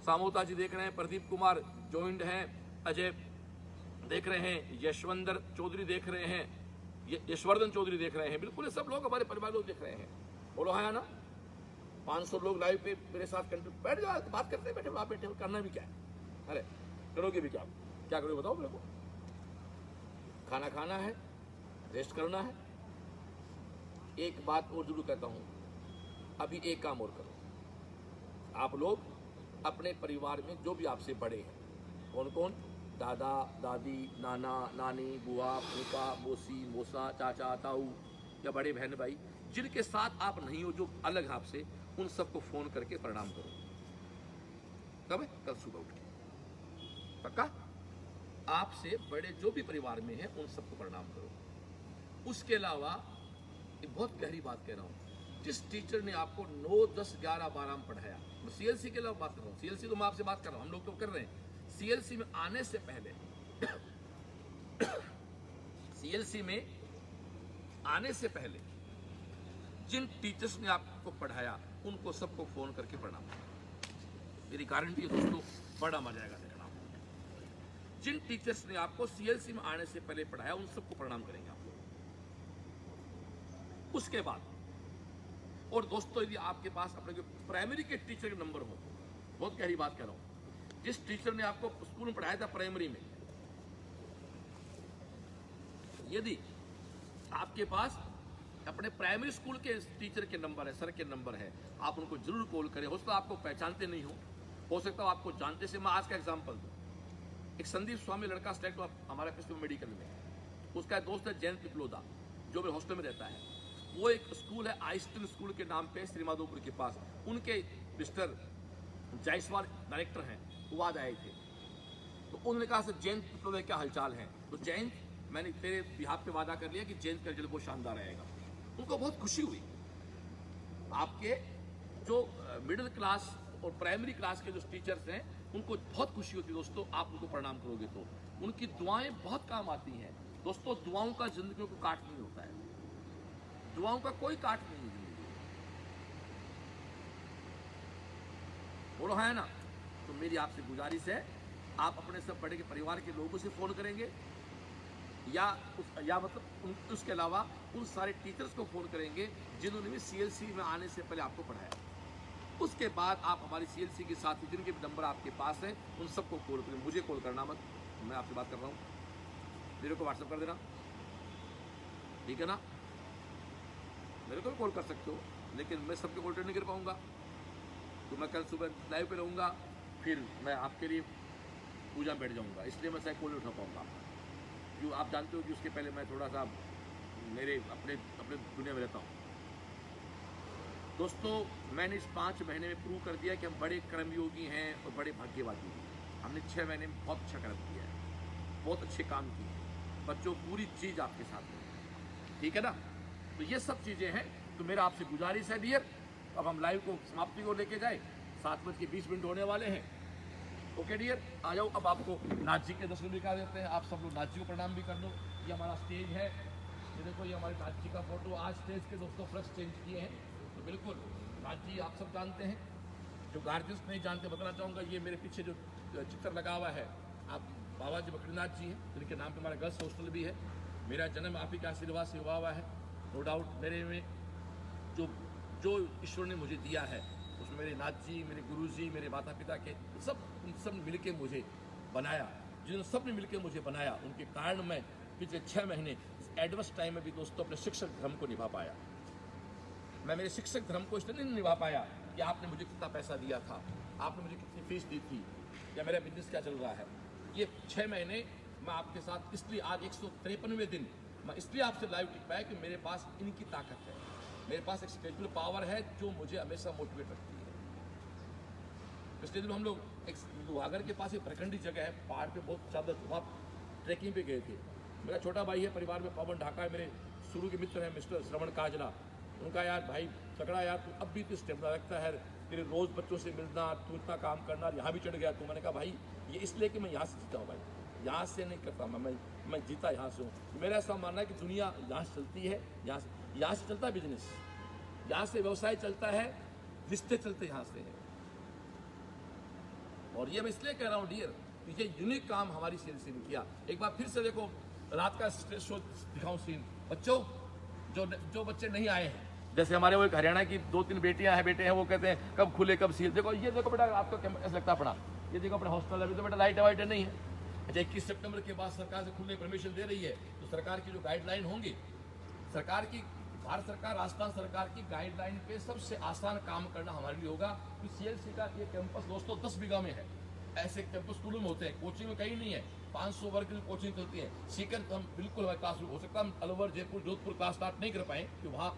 सामोता जी देख रहे हैं, प्रदीप कुमार ज्वाइंट हैं, अजय देख रहे हैं, यशवंदर चौधरी देख रहे हैं, यशवर्धन चौधरी देख रहे हैं, बिल्कुल ये सब लोग हमारे परिवार लोग देख रहे हैं। बोलो है ना, 500 लोग लाइव पे मेरे साथ बैठ जाओ, बात करते हैं, बैठे आप बैठे, करना भी क्या है, अरे करोगे भी क्या, क्या करोगे बताओ मेरे को? खाना खाना है, रेस्ट करना है। एक बात और जरूर कहता हूं, अभी एक काम और करो, आप लोग अपने परिवार में जो भी आपसे बड़े हैं, कौन कौन, दादा दादी, नाना नानी, बुआ फूफा, मौसी मौसा, चाचा ताऊ या बड़े बहन भाई, जिनके साथ आप नहीं हो, जो अलग है आपसे, उन सबको फोन करके प्रणाम करो। कब है? कल सुबह उठ के, पक्का? आपसे बड़े जो भी परिवार में है उन सबको प्रणाम करो। उसके अलावा एक बहुत गहरी बात कह रहा हूं, जिस टीचर ने आपको 9, 10, 11, 12 में पढ़ाया, मैं सीएलसी के लिए बात कर रहा हूँ, सीएलसी तो मैं आपसे बात कर रहा हूँ, हम लोग तो कर रहे हैं। सीएलसी में आने से पहले सीएलसी में आने से पहले जिन टीचर्स ने आपको पढ़ाया उनको सबको फोन करके प्रणाम। मेरी गारंटी है दोस्तों, बड़ा मजा आएगा देखना। जिन टीचर्स ने आपको सीएलसी में आने से पहले पढ़ाया उन सबको प्रणाम करेंगे आप लोग। उसके बाद और दोस्तों, यदि आपके पास अपने जो प्राइमरी के टीचर के नंबर हो, बहुत गहरी बात कर रहा हूं, जिस टीचर ने आपको स्कूल में पढ़ाया था प्राइमरी में, यदि आपके पास अपने प्राइमरी स्कूल के टीचर के नंबर है, सर के नंबर है, आप उनको जरूर कॉल करें। हो सकता है आपको पहचानते नहीं हो सकता है आपको जानते से। मैं आज का एग्जांपल दूं, एक संदीप स्वामी लड़का सेलेक्ट हुआ हमारे पिछले मेडिकल में, उसका दोस्त है जयंत पिपलोदा जो मेरे हॉस्टल में रहता है। वो एक स्कूल है आइस्टन स्कूल के नाम पे श्रीमाधोपुर के पास, उनके मिस्टर जायसवाल डायरेक्टर हैं, वो आज आए थे। तो उन्होंने कहा सर जयंत पिपलोदा क्या हालचाल है। तो जयंत, मैंने तेरे बिहाफ पे वादा कर लिया कि जयंत का रिजल्ट बहुत शानदार रहेगा। उनको बहुत खुशी हुई। आपके जो मिडिल क्लास और प्राइमरी क्लास के जो टीचर्स हैं उनको बहुत खुशी होती है दोस्तों, आप उनको प्रणाम करोगे तो। उनकी दुआएं बहुत काम आती हैं दोस्तों। दुआओं का जिंदगी को काट नहीं होता है, दुआओं का कोई काट नहीं है जिंदगी, बोलो है ना। तो मेरी आपसे गुजारिश है, आप अपने सब बड़े के परिवार के लोगों से फोन करेंगे या मतलब उसके अलावा उन सारे टीचर्स को फोन करेंगे जिन्होंने भी सीएलसी में आने से पहले आपको पढ़ाया। उसके बाद आप हमारी सीएलसी के साथ जिनके भी नंबर आपके पास है उन सबको कॉल करें। मुझे कॉल करना मत, मैं आपसे बात कर रहा हूँ, मेरे को व्हाट्सएप कर देना, ठीक है ना। मेरे को भी कॉल कर सकते हो, लेकिन मैं सबके कॉल नहीं कर पाऊंगा। तो मैं कल सुबह लाइव पे रहूँगा, फिर मैं आपके लिए पूजा में बैठ जाऊँगा, इसलिए मैं शायद कॉल नहीं उठा पाऊँगा। क्यों, आप जानते हो कि उसके पहले मैं थोड़ा सा मेरे अपने दुनिया में रहता हूँ। दोस्तों, मैंने इस 5 महीने में प्रूव कर दिया कि हम बड़े कर्मयोगी हैं और बड़े भाग्यवादी हैं। हमने 6 महीने में बहुत अच्छा कर्म किया है, बहुत अच्छे काम किए हैं। बच्चों, पूरी चीज़ आपके साथ है, ठीक है ना। तो ये सब चीज़ें हैं। तो मेरा आपसे गुजारिश है डियर, अब हम लाइव को समाप्ति को लेके जाए, 7:20 होने वाले हैं। ओके डियर, आ जाओ। अब आपको नाथ जी के दर्शन भी करा देते हैं, आप सब लोग नाथ जी को प्रणाम भी कर लो। ये हमारा स्टेज है, ये देखो, ये हमारे नाथ जी का फोटो। आज स्टेज के दोस्तों फ्लक्स चेंज किए हैं, तो बिल्कुल नाथ जी आप सब जानते हैं। जो गार्जियंस नहीं जानते बताना चाहूँगा, ये मेरे पीछे जो चित्र लगा हुआ है, आप बाबा जी बकरीनाथ जी हैं, जिनके नाम पे हमारा गर्ल्स हॉस्टल भी है। मेरा जन्म आप ही के आशीर्वाद से हुआ हुआ है। नो डाउट मेरे में जो ईश्वर ने मुझे दिया है उसमें मेरे नाथ जी, मेरे गुरु जी, मेरे माता पिता के सब मिल के मुझे बनाया। जिन्होंने सब ने मिल के मुझे बनाया, उनके कारण मैं पिछले 6 महीने इस एडवर्स टाइम में भी दोस्तों अपने शिक्षक धर्म को निभा पाया। मैं मेरे शिक्षक धर्म को इसलिए नहीं निभा पाया कि आपने मुझे कितना पैसा दिया था, आपने मुझे कितनी फीस दी थी, या मेरा बिजनेस क्या चल रहा है। ये 6 महीने मैं आपके साथ, इसलिए आज 153वें दिन मैं इसलिए आपसे लाइव टिक पाया कि मेरे पास इनकी ताकत है, मेरे पास एक स्पिरिचुअल पावर है जो मुझे हमेशा मोटिवेट रखती है। पिछले दिन हम लोग एक लोहागढ़ के पास एक प्रखंडी जगह है, पहाड़ पे बहुत ज़्यादा, वहाँ ट्रैकिंग पे गए थे। मेरा छोटा भाई है परिवार में, पवन ढाका है, मेरे शुरू के मित्र हैं मिस्टर श्रवण काजला। उनका यार भाई तगड़ा, यार तू अब भी तो स्टेमिना रखता है, तेरे रोज़ बच्चों से मिलना, तू इतना काम करना, यहाँ भी चढ़ गया। तो मैंने कहा भाई ये इसलिए कि मैं यहाँ से जीता हूँ भाई, यहाँ से नहीं करता मैं जीता यहाँ से हूँ। मेरा ऐसा मानना है कि दुनिया यहाँ से चलती है, यहाँ से चलता है बिजनेस, यहाँ से व्यवसाय चलता है, रिश्ते चलते यहाँ से है। और ये मैं इसलिए कह रहा हूँ डियर, ये यूनिक काम हमारी सीएलसी ने किया। एक बार फिर से देखो, रात का स्टेज शो दिखाऊं सीन। बच्चों, जो बच्चे नहीं आए हैं, जैसे हमारे वो एक हरियाणा की 2-3 बेटियां हैं, बेटे हैं, वो कहते हैं कब खुले कब सील। देखो ये देखो बेटा, आपको कैसा लगता है अपना, ये देखो अपना हॉस्टल, अभी तो बेटा लाइट वाइट नहीं है। अच्छा, 21 सितंबर के बाद सरकार से खुलने परमिशन दे रही है, तो सरकार की जो गाइडलाइन होंगी, सरकार की, भारत सरकार, राजस्थान सरकार की गाइडलाइन पे सबसे आसान काम करना हमारे लिए होगा। कि सीएलसी का ये कैंपस दोस्तों 10 बीघा में है। ऐसे कैंपस स्कूलों में होते हैं, कोचिंग में कहीं नहीं है। 500 वर्ग की कोचिंग चलती है। सीकर तो हम बिल्कुल हमारे क्लास हो सकता है हम अलवर, जयपुर, जोधपुर क्लास स्टार्ट नहीं कर पाएँ, कि वहाँ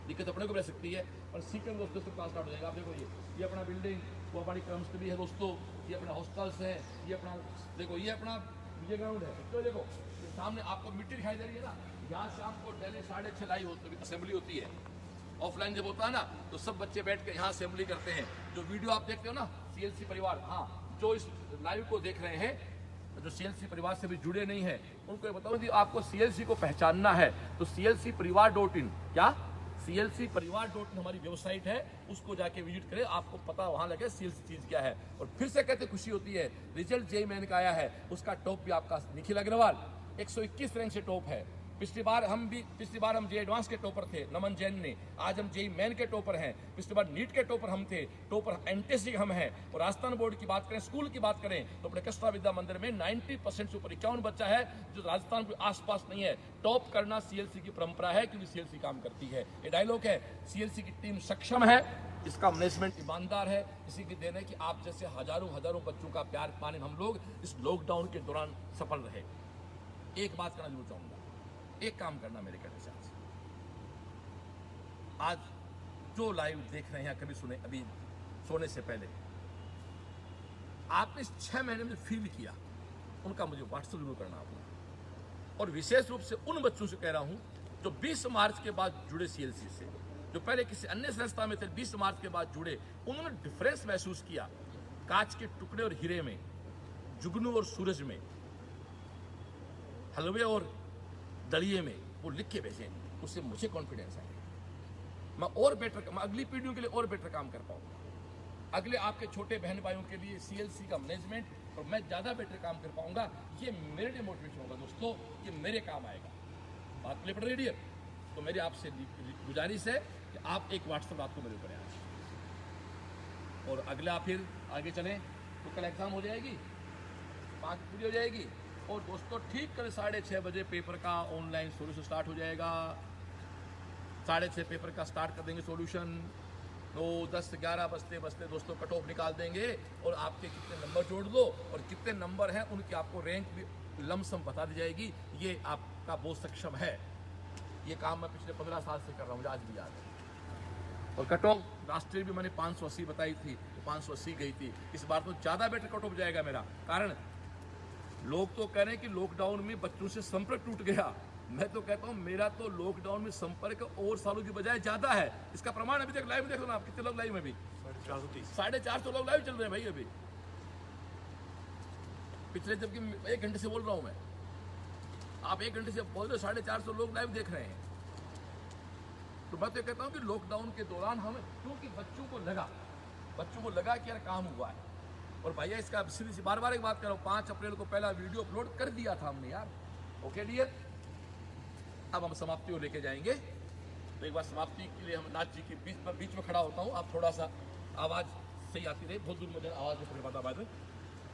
दिक्कत अपने को रह सकती है, पर सीकर में दोस्तों क्लास स्टार्ट हो जाएगा। आप देखो, ये अपना बिल्डिंग, वो हमारी क्रमस्टडी है दोस्तों, ये अपना हॉस्टल्स है, ये अपना देखो, ये अपना ये ग्राउंड है। तो देखो सामने आपको मिट्टी दिखाई दे रही है ना, यहाँ से आपको डेली 6:30 लाई होती, असेंबली होती है, ऑफलाइन जब होता है ना तो सब बच्चे बैठ के यहाँ असेंबली करते हैं। जो वीडियो आप देखते हो ना सीएलसी परिवार, हाँ, जो इस लाइव को देख रहे हैं, जो सीएलसी परिवार से भी जुड़े नहीं है, उनको ये बताओ कि आपको सीएलसी को पहचानना है तो clcparivar.in, क्या clcparivar.in हमारी वेबसाइट है, उसको जाके विजिट करें, आपको पता वहां लगे सीएलसी चीज क्या है। और फिर से कहते खुशी होती है, रिजल्ट जेईई मेन का आया है, उसका टॉप भी आपका निखिल अग्रवाल 121 रैंक से टॉप है। पिछली बार हम जेईई एडवांस के टॉपर थे नमन जैन ने, आज हम जेईई मेन के टॉपर हैं। पिछली बार नीट के टॉपर हम थे, टॉपर एनटीएससी हम हैं। और राजस्थान बोर्ड की बात करें, स्कूल की बात करें तो अपने कस्बा विद्या मंदिर में 90% से ऊपर 51 बच्चा है जो राजस्थान के आसपास नहीं है। टॉप करना सीएलसी की परंपरा है, क्योंकि सीएलसी काम करती है। ये डायलॉग है, सीएलसी की टीम सक्षम है, इसका मैनेजमेंट ईमानदार है, इसी की देन है कि आप जैसे हजारों बच्चों का प्यार पाने हम लोग इस लॉकडाउन के दौरान सफल रहे। एक बात करना जरूर चाहूंगा, एक काम करना मेरे कहने से, आज जो लाइव देख रहे हैं, कभी सुने, अभी सोने से पहले आपने इस 6 महीने में फील किया, उनका मुझे व्हाट्सएप जरूर करना आपको। और विशेष रूप से उन बच्चों से कह रहा हूं जो 20 मार्च के बाद जुड़े सीएलसी से, जो पहले किसी अन्य संस्था में थे, 20 मार्च के बाद जुड़े, उन्होंने डिफरेंस महसूस किया कांच के टुकड़े और हीरे में, जुगनू और सूरज में, हलवे और दलिए में, वो लिख के भेजें, उससे मुझे कॉन्फिडेंस है मैं और बेटर, मैं अगली पीढ़ियों के लिए और बेटर काम कर पाऊंगा, अगले आपके छोटे बहन भाइयों के लिए सीएलसी का मैनेजमेंट और मैं ज्यादा बेटर काम कर पाऊंगा। ये मेरे लिए मोटिवेशन होगा दोस्तों, ये मेरे काम आएगा। बात क्लियर पड़ रही है? तो मेरी आपसे गुजारिश है कि आप एक व्हाट्सएप आपको मेरे ऊपर आज, और अगला फिर आगे चलें तो कल एग्जाम हो जाएगी, 5 पूरी हो जाएगी। और दोस्तों ठीक कल 6:30 बजे पेपर का ऑनलाइन सोल्यूशन स्टार्ट हो जाएगा। 6:30 पेपर का स्टार्ट कर देंगे सोल्यूशन, 9, 10, 11 बजते दोस्तों कट ऑफ निकाल देंगे और आपके कितने नंबर जोड़ दो और कितने नंबर हैं उनकी आपको रैंक भी लमसम बता दी जाएगी। ये आपका बहुत सक्षम है। ये काम मैं पिछले 15 साल से कर रहा हूँ, मुझे आज भी याद है। और कट ऑफ राष्ट्रीय भी मैंने 580 बताई थी, तो 580 गई थी। इस बार तो ज़्यादा बेटर कट ऑफ जाएगा मेरा, कारण लोग तो कह रहे हैं कि लॉकडाउन में बच्चों से संपर्क टूट गया। मैं तो कहता हूं मेरा तो लॉकडाउन में संपर्क और सालों की बजाय ज्यादा है। इसका प्रमाण अभी तक लाइव देख लो ना आप, कितने लोग लाइव में भी 450 लोग लाइव चल रहे हैं भाई। अभी पिछले जबकि 1 घंटे से बोल रहा हूं मैं, आप 1 घंटे से बोल रहे हो, 450 लोग लाइव देख रहे हैं। तो मैं तो कहता हूं कि लॉकडाउन के दौरान हम, क्योंकि बच्चों को लगा कि यार काम हुआ है। और भैया इसका सीधी सी बार एक बात कर रहा हूँ, 5 अप्रैल को पहला वीडियो अपलोड कर दिया था हमने यार। ओके डियर, अब हम समाप्ति को लेके जाएंगे। तो एक बार समाप्ति के लिए हम नाथ जी के बीच में खड़ा होता हूँ, आप थोड़ा सा आवाज़ सही आती रहे, बहुत दूर मुझे आवाज़ नहीं पड़ पाता बाद में।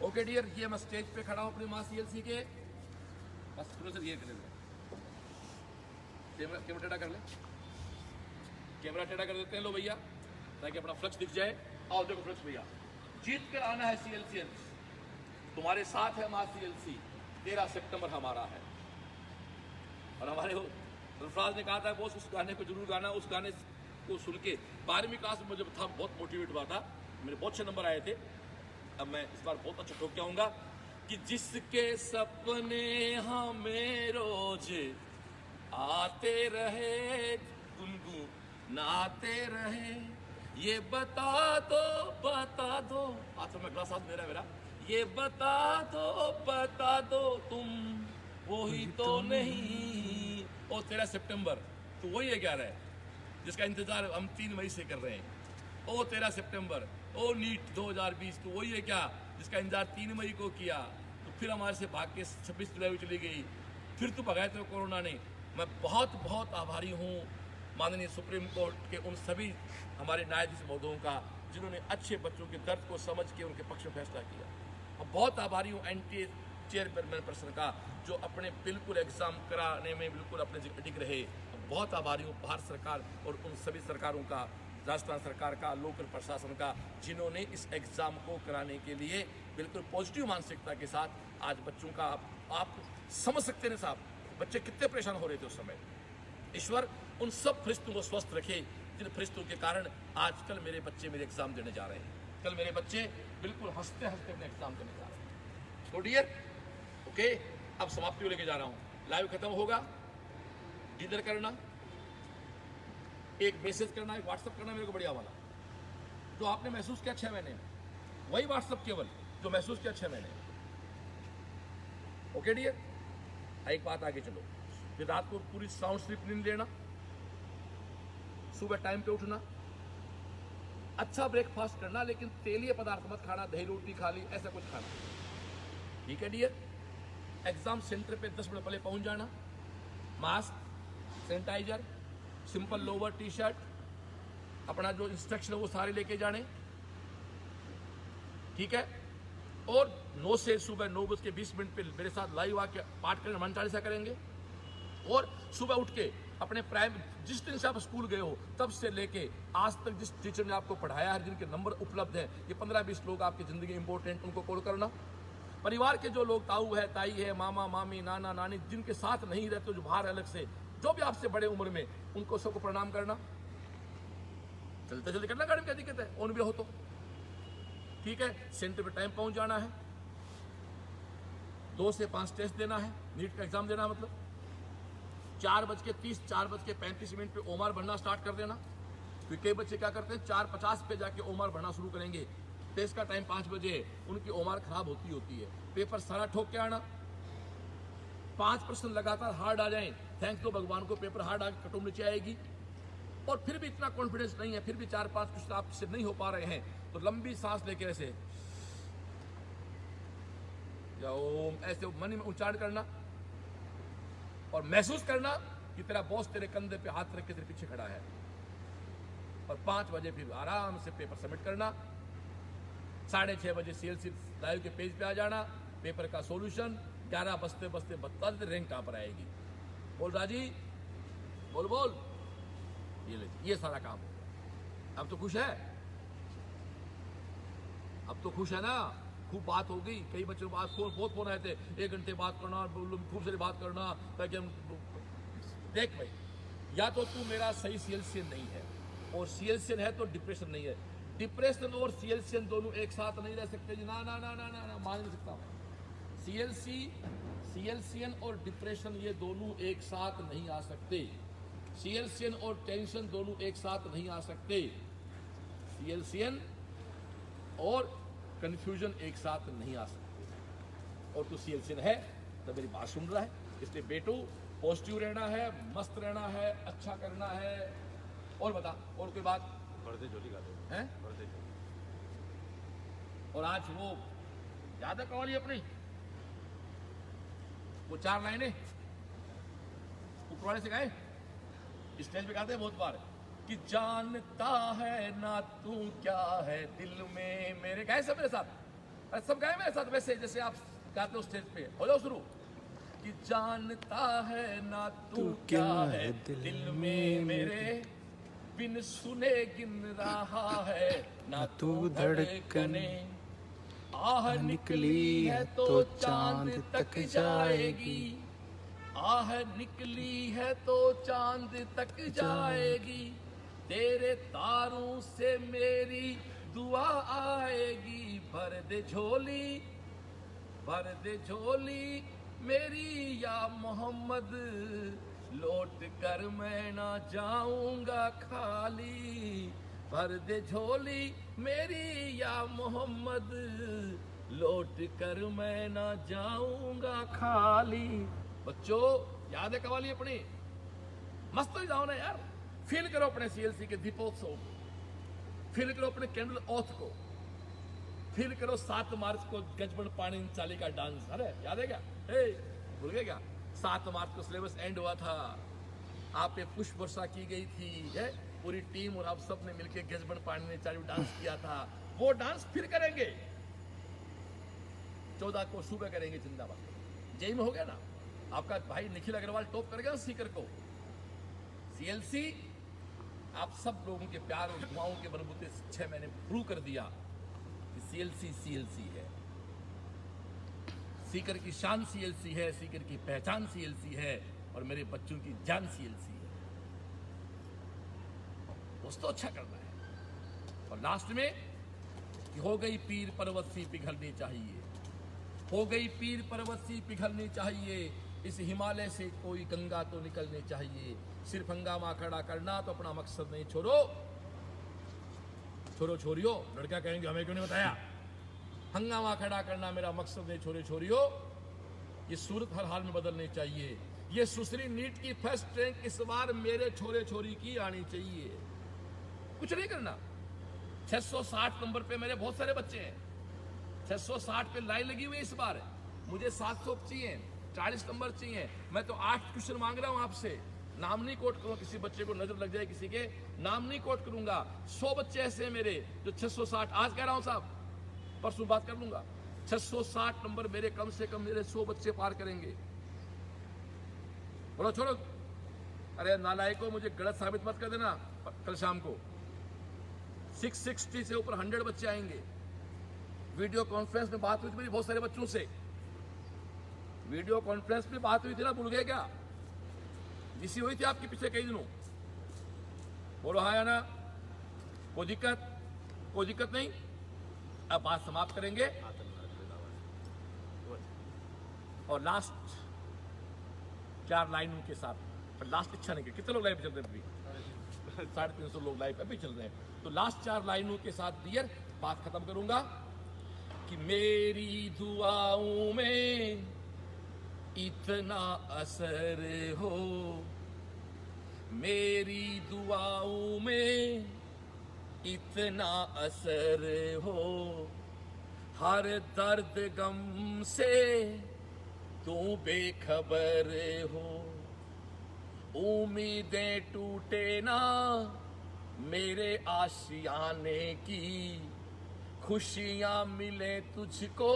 ओके डियर, ये मैं स्टेज पे खड़ा हूँ अपने माँ सीएलसी के, बस थोड़ा सा ये कर ले, कैमरा टेढ़ा कर ले, कैमरा टेढ़ा कर देते हैं लो भैया, ताकि अपना फ्लक्स दिख जाए। आओ देखो फ्लक्स भैया, जीत कर आना है सीएलसीएंस, तुम्हारे साथ है मां सीएलसी। 13 सितंबर हमारा है। और हमारे सरफराज ने कहा था बॉस उस गाने को जरूर गाना। उस गाने को सुन के 12वीं क्लास में मुझे था बहुत मोटिवेट हुआ था, मेरे बहुत अच्छे नंबर आए थे। अब मैं इस बार बहुत अच्छा ठोक के आऊंगा कि जिसके सपने हमें रोज आते रहे, गुनगुनाते रहे, ये बता दो, आज तो मैं ग्लास हाथ मेरा ये बता दो तुम वो ही तो नहीं। ओ 13 सितंबर तो वही है, क्या है जिसका इंतजार हम 3 मई से कर रहे हैं। ओ 13 सितंबर, ओ नीट 2020 तो वही है क्या जिसका इंतजार 3 मई को किया, तो फिर हमारे से भाग के 26 जुलाई को चली गई, फिर तो भगाए थे कोरोना ने। मैं बहुत आभारी हूँ माननीय सुप्रीम कोर्ट के उन सभी हमारे न्यायाधीश महोदयों का जिन्होंने अच्छे बच्चों के दर्द को समझ के उनके पक्ष में फैसला किया। और बहुत आभारी हूँ एनटीए चेयरमैन पर्सन का जो अपने बिल्कुल एग्जाम कराने में बिल्कुल अपने अडिग रहे। बहुत आभारी हूँ भारत सरकार और उन सभी सरकारों का, राजस्थान सरकार का, लोकल प्रशासन का, जिन्होंने इस एग्ज़ाम को कराने के लिए बिल्कुल पॉजिटिव मानसिकता के साथ आज बच्चों का आप समझ सकते हैं साहब, बच्चे कितने परेशान हो रहे थे उस समय। ईश्वर उन सब फरिश्तों को स्वस्थ रखे जिन फरिश्तों के कारण आज कल मेरे बच्चे मेरे एग्ज़ाम देने जा रहे हैं। कल मेरे बच्चे बिल्कुल हंसते हंसते अपने एग्ज़ाम देने जा रहे हैं। तो डियर ओके, अब समाप्ति को लेके जा रहा हूँ, लाइव खत्म होगा, डिनर करना, एक मैसेज करना, एक व्हाट्सअप करना मेरे को बढ़िया वाला, जो आपने महसूस किया 6 महीने में, वही व्हाट्सअप केवल जो महसूस किया 6 महीने में। ओके डियर, एक बात आगे चलो, फिर रात को पूरी साउंड स्लीप नींद लेना, सुबह टाइम पे उठना, अच्छा ब्रेकफास्ट करना, लेकिन तेलीय पदार्थ मत खाना, दही रोटी खा ली, ऐसा कुछ खाना, ठीक है डियर। एग्जाम सेंटर पे 10 मिनट पहले पहुंच जाना, mask, sanitizer, simple lower T shirt, अपना जो इंस्ट्रक्शन है वो सारे लेके जाने, ठीक है। और 9 से सुबह 9:20 पे मेरे साथ लाइव आके पाठ करें, हनुमान चालीसा करेंगे। और सुबह उठ के अपने जिस दिन से आप स्कूल गए हो तब से लेके आज तक जिस टीचर ने आपको पढ़ाया है, जिनके नंबर उपलब्ध हैं, ये 15-20 लोग आपकी जिंदगी इंपॉर्टेंट, उनको कॉल करना। परिवार के जो लोग ताऊ है, ताई है, मामा मामी, नाना नानी, जिनके साथ नहीं रहते, जो बाहर अलग से, जो भी आपसे बड़े उम्र में, उनको सबको प्रणाम करना। चलते जल्दी करना, गाड़ी में क्या दिक्कत है, ऑन भी हो तो ठीक है। सेंटर पे टाइम पहुंच जाना है, 2 से 5 टेस्ट देना है, नीट का एग्जाम देना है, मतलब 4:30, 4:35 पे ओमार भरना स्टार्ट कर देना। क्योंकि कई बच्चे क्या करते हैं, 4:50 पे जाके ओमार भरना शुरू करेंगे, टेस्ट का टाइम 5 बजे है, उनकी ओमार खराब होती है। पेपर सारा ठोक के आना, 5 प्रश्न लगातार हार्ड आ जाएं, थैंक्स तो भगवान को पेपर हार्ड आके कटुम नीचे आएगी। और फिर भी इतना कॉन्फिडेंस नहीं है, फिर भी 4-5 क्वेश्चन आपसे नहीं हो पा रहे हैं, तो लंबी सांस लेके ऐसे या ओम ऐसे मन में उच्चारण करना और महसूस करना कि तेरा बॉस तेरे कंधे पे हाथ रख के तेरे पीछे खड़ा है। और 5 बजे फिर आराम से पेपर सबमिट करना, 6:30 बजे CLC लाइव के पेज पे आ जाना, पेपर का सॉल्यूशन 11 बजते बता देते रैंक कहां पर आएगी। बोल राजी, बोल ये सारा काम। अब तो खुश है, अब तो खुश है ना, खूब बात हो गई। कई बच्चों बात बहुत फोन आए थे, 1 घंटे बात करना, खूब सारी बात करना, ताकि हम देख भाई, या तो तू मेरा सही CLCN नहीं है, और CLCN है तो डिप्रेशन नहीं है। डिप्रेशन और CLCN दोनों एक साथ नहीं रह सकते जी, ना ना ना ना ना, ना मान नहीं सकता। CLCN और डिप्रेशन ये दोनों एक साथ नहीं आ सकते। CLCN और टेंशन दोनों एक साथ नहीं आ सकते। CLCN और कंफ्यूजन एक साथ नहीं आ सकते। और तू CLCN है तो मेरी बात सुन रहा है, इसलिए बेटू पॉजिटिव रहना है, मस्त रहना है, अच्छा करना है। और बता, और कोई बात? पर्दे झोली का हैं? पर्दे झोली। और आज वो याद है कवाली अपनी, वो 4 लाइनें ऊपर वाले से गाए, स्टेज पे गाते हैं बहुत बार कि जानता है ना तू क्या है दिल में मेरे। गाए सब मेरे साथ, अरे सब गाए मेरे साथ वैसे जैसे आप गाते हो स्टेज पे। हो जाओ शुरू कि जानता है ना तू क्या है दिल में मेरे, बिन सुने गिन रहा है ना तू धड़कने। आह निकली है तो चांद तक जाएगी, आह निकली है तो चांद तक जाएगी, तेरे तारों से मेरी दुआ आएगी। भर दे झोली मेरी या मोहम्मद, लौट कर मैं ना जाऊंगा खाली। भर दे झोली मेरी या मोहम्मद, लौट कर मैं ना जाऊंगा खाली। बच्चों याद है कवाली अपनी, मस्त हो जाओ ना यार। फील करो अपने CLC के दीपोत्सव, फील करो अपने कैंडल ऑथ को, फील करो 7 मार्च को गजबन पानी चाली का डांस। अरे याद है क्या? भूल गए क्या? 7 मार्च को सिलेबस एंड हुआ था, आप पे पुष्प वर्षा की गई थी, पूरी टीम और आप सब ने मिलकर गजबन पानी ने चाली डांस किया था। वो डांस फिर करेंगे 14 को सुबह करेंगे जिंदाबाद। जेई में हो गया ना आपका भाई निखिल अग्रवाल, टॉप करेगा सीकर को। CLC आप सब लोगों के प्यार और दुआओं के बलबूते 6 महीने प्रूव कर दिया कि CLC है। सीकर की शान CLC है, सीकर की पहचान CLC है, और मेरे बच्चों की जान CLC है। दोस्तों अच्छा करना है। और लास्ट में कि हो गई पीर पर्वत सी पिघलनी चाहिए, हो गई पीर पर्वत सी पिघलनी चाहिए, इस हिमालय से कोई गंगा तो निकलनी चाहिए। सिर्फ हंगामा खड़ा करना तो अपना मकसद नहीं। छोरो छोरो छोरियो, लड़का कहेंगे हमें क्यों नहीं बताया। हंगामा खड़ा करना मेरा मकसद नहीं छोरे छोरियो। ये सूरत हर हाल में बदलनी चाहिए। ये सुसरी नीट की फर्स्ट रैंक इस बार मेरे छोरे छोरी की आनी चाहिए। कुछ नहीं करना। 660 नंबर पे मेरे बहुत सारे बच्चे हैं। 660 पे लाइन लगी हुई है इस बार। मुझे 700 चाहिए, 40 नंबर चाहिए। मैं तो 8 क्वेश्चन मांग रहा हूं आपसे। नाम नहीं कोट करूंगा, किसी बच्चे को नजर लग जाए किसी के, नाम नहीं कोट करूंगा। 100 बच्चे ऐसे हैं मेरे जो 660, आज कह रहा हूं साहब, परसों बात कर लूंगा। 660 नंबर मेरे कम से कम मेरे 100 बच्चे पार करेंगे। बोलो छोड़ो, अरे नालायकों मुझे गलत साबित मत कर देना। कल शाम को 660 से ऊपर 100 बच्चे आएंगे। वीडियो कॉन्फ्रेंस में बात हुई थी मेरी बहुत सारे बच्चों से। वीडियो कॉन्फ्रेंस में बात हुई थी ना, भूल गए क्या? जिसी हुई थी आपके पीछे कई दिनों। बोलो हाँ या ना? कोई दिक्कत नहीं। अब बात समाप्त करेंगे और लास्ट 4 लाइनों के साथ, लास्ट इच्छा नहीं। कितने लोग लाइव पे चल रहे हैं अभी? 350 लोग लाइव पे भी चल रहे हैं। तो लास्ट 4 लाइनों के साथ डियर बात खत्म करूंगा कि मेरी दुआओं में इतना असर हो, मेरी दुआओं में इतना असर हो, हर दर्द गम से तू बेखबर हो, उम्मीदें टूटे ना मेरे आशियाने की, खुशियां मिले तुझको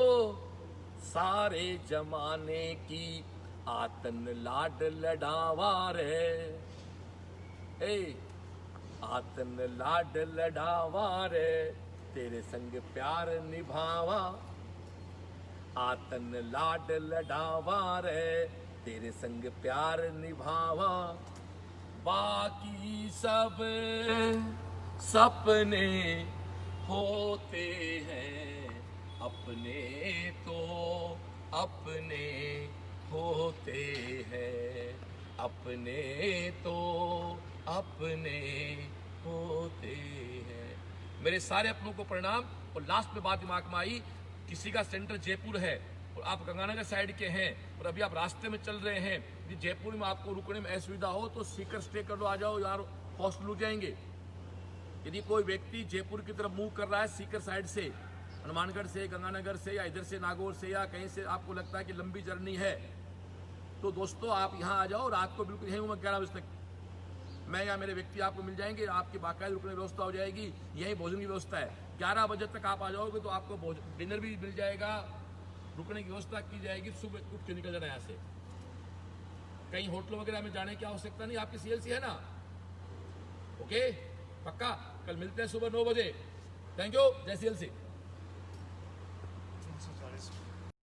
सारे जमाने की, आतन लाड लडावा रे, आतन लाड लडावा रे, तेरे संग प्यार निभावा, आतन लाड लडावा रे, तेरे संग प्यार निभावा, बाकी सब सपने होते हैं, अपने तो अपने होते हैं, अपने तो अपने होते हैं। मेरे सारे अपनों को प्रणाम। और लास्ट में बात दिमाग में आई, किसी का सेंटर जयपुर है और आप गंगानगर साइड के हैं और अभी आप रास्ते में चल रहे हैं, यदि जयपुर में आपको रुकने में असुविधा हो तो सीकर स्टे कर लो, आ जाओ यार, हॉस्टल रुक जाएंगे। यदि कोई व्यक्ति जयपुर की तरफ मूव कर रहा है सीकर साइड से, हनुमानगढ़ से, गंगानगर से या इधर से नागौर से या कहीं से, आपको लगता है कि लंबी जर्नी है, तो दोस्तों आप यहाँ आ जाओ। रात को बिल्कुल यहीं हूँ मैं 11 बजे तक। मैं या मेरे व्यक्ति आपको मिल जाएंगे, आपकी बाकायदा रुकने की व्यवस्था हो जाएगी, यहीं भोजन की व्यवस्था है। 11 बजे तक आप आ जाओगे तो आपको डिनर भी मिल जाएगा, रुकने की व्यवस्था की जाएगी। सुबह उठ के निकल जाना यहाँ से। कहीं होटल वगैरह में जाने की आवश्यकता नहीं, आपकी CLC है ना। ओके, पक्का। कल मिलते हैं सुबह 9 बजे। Thank you. जय CLC।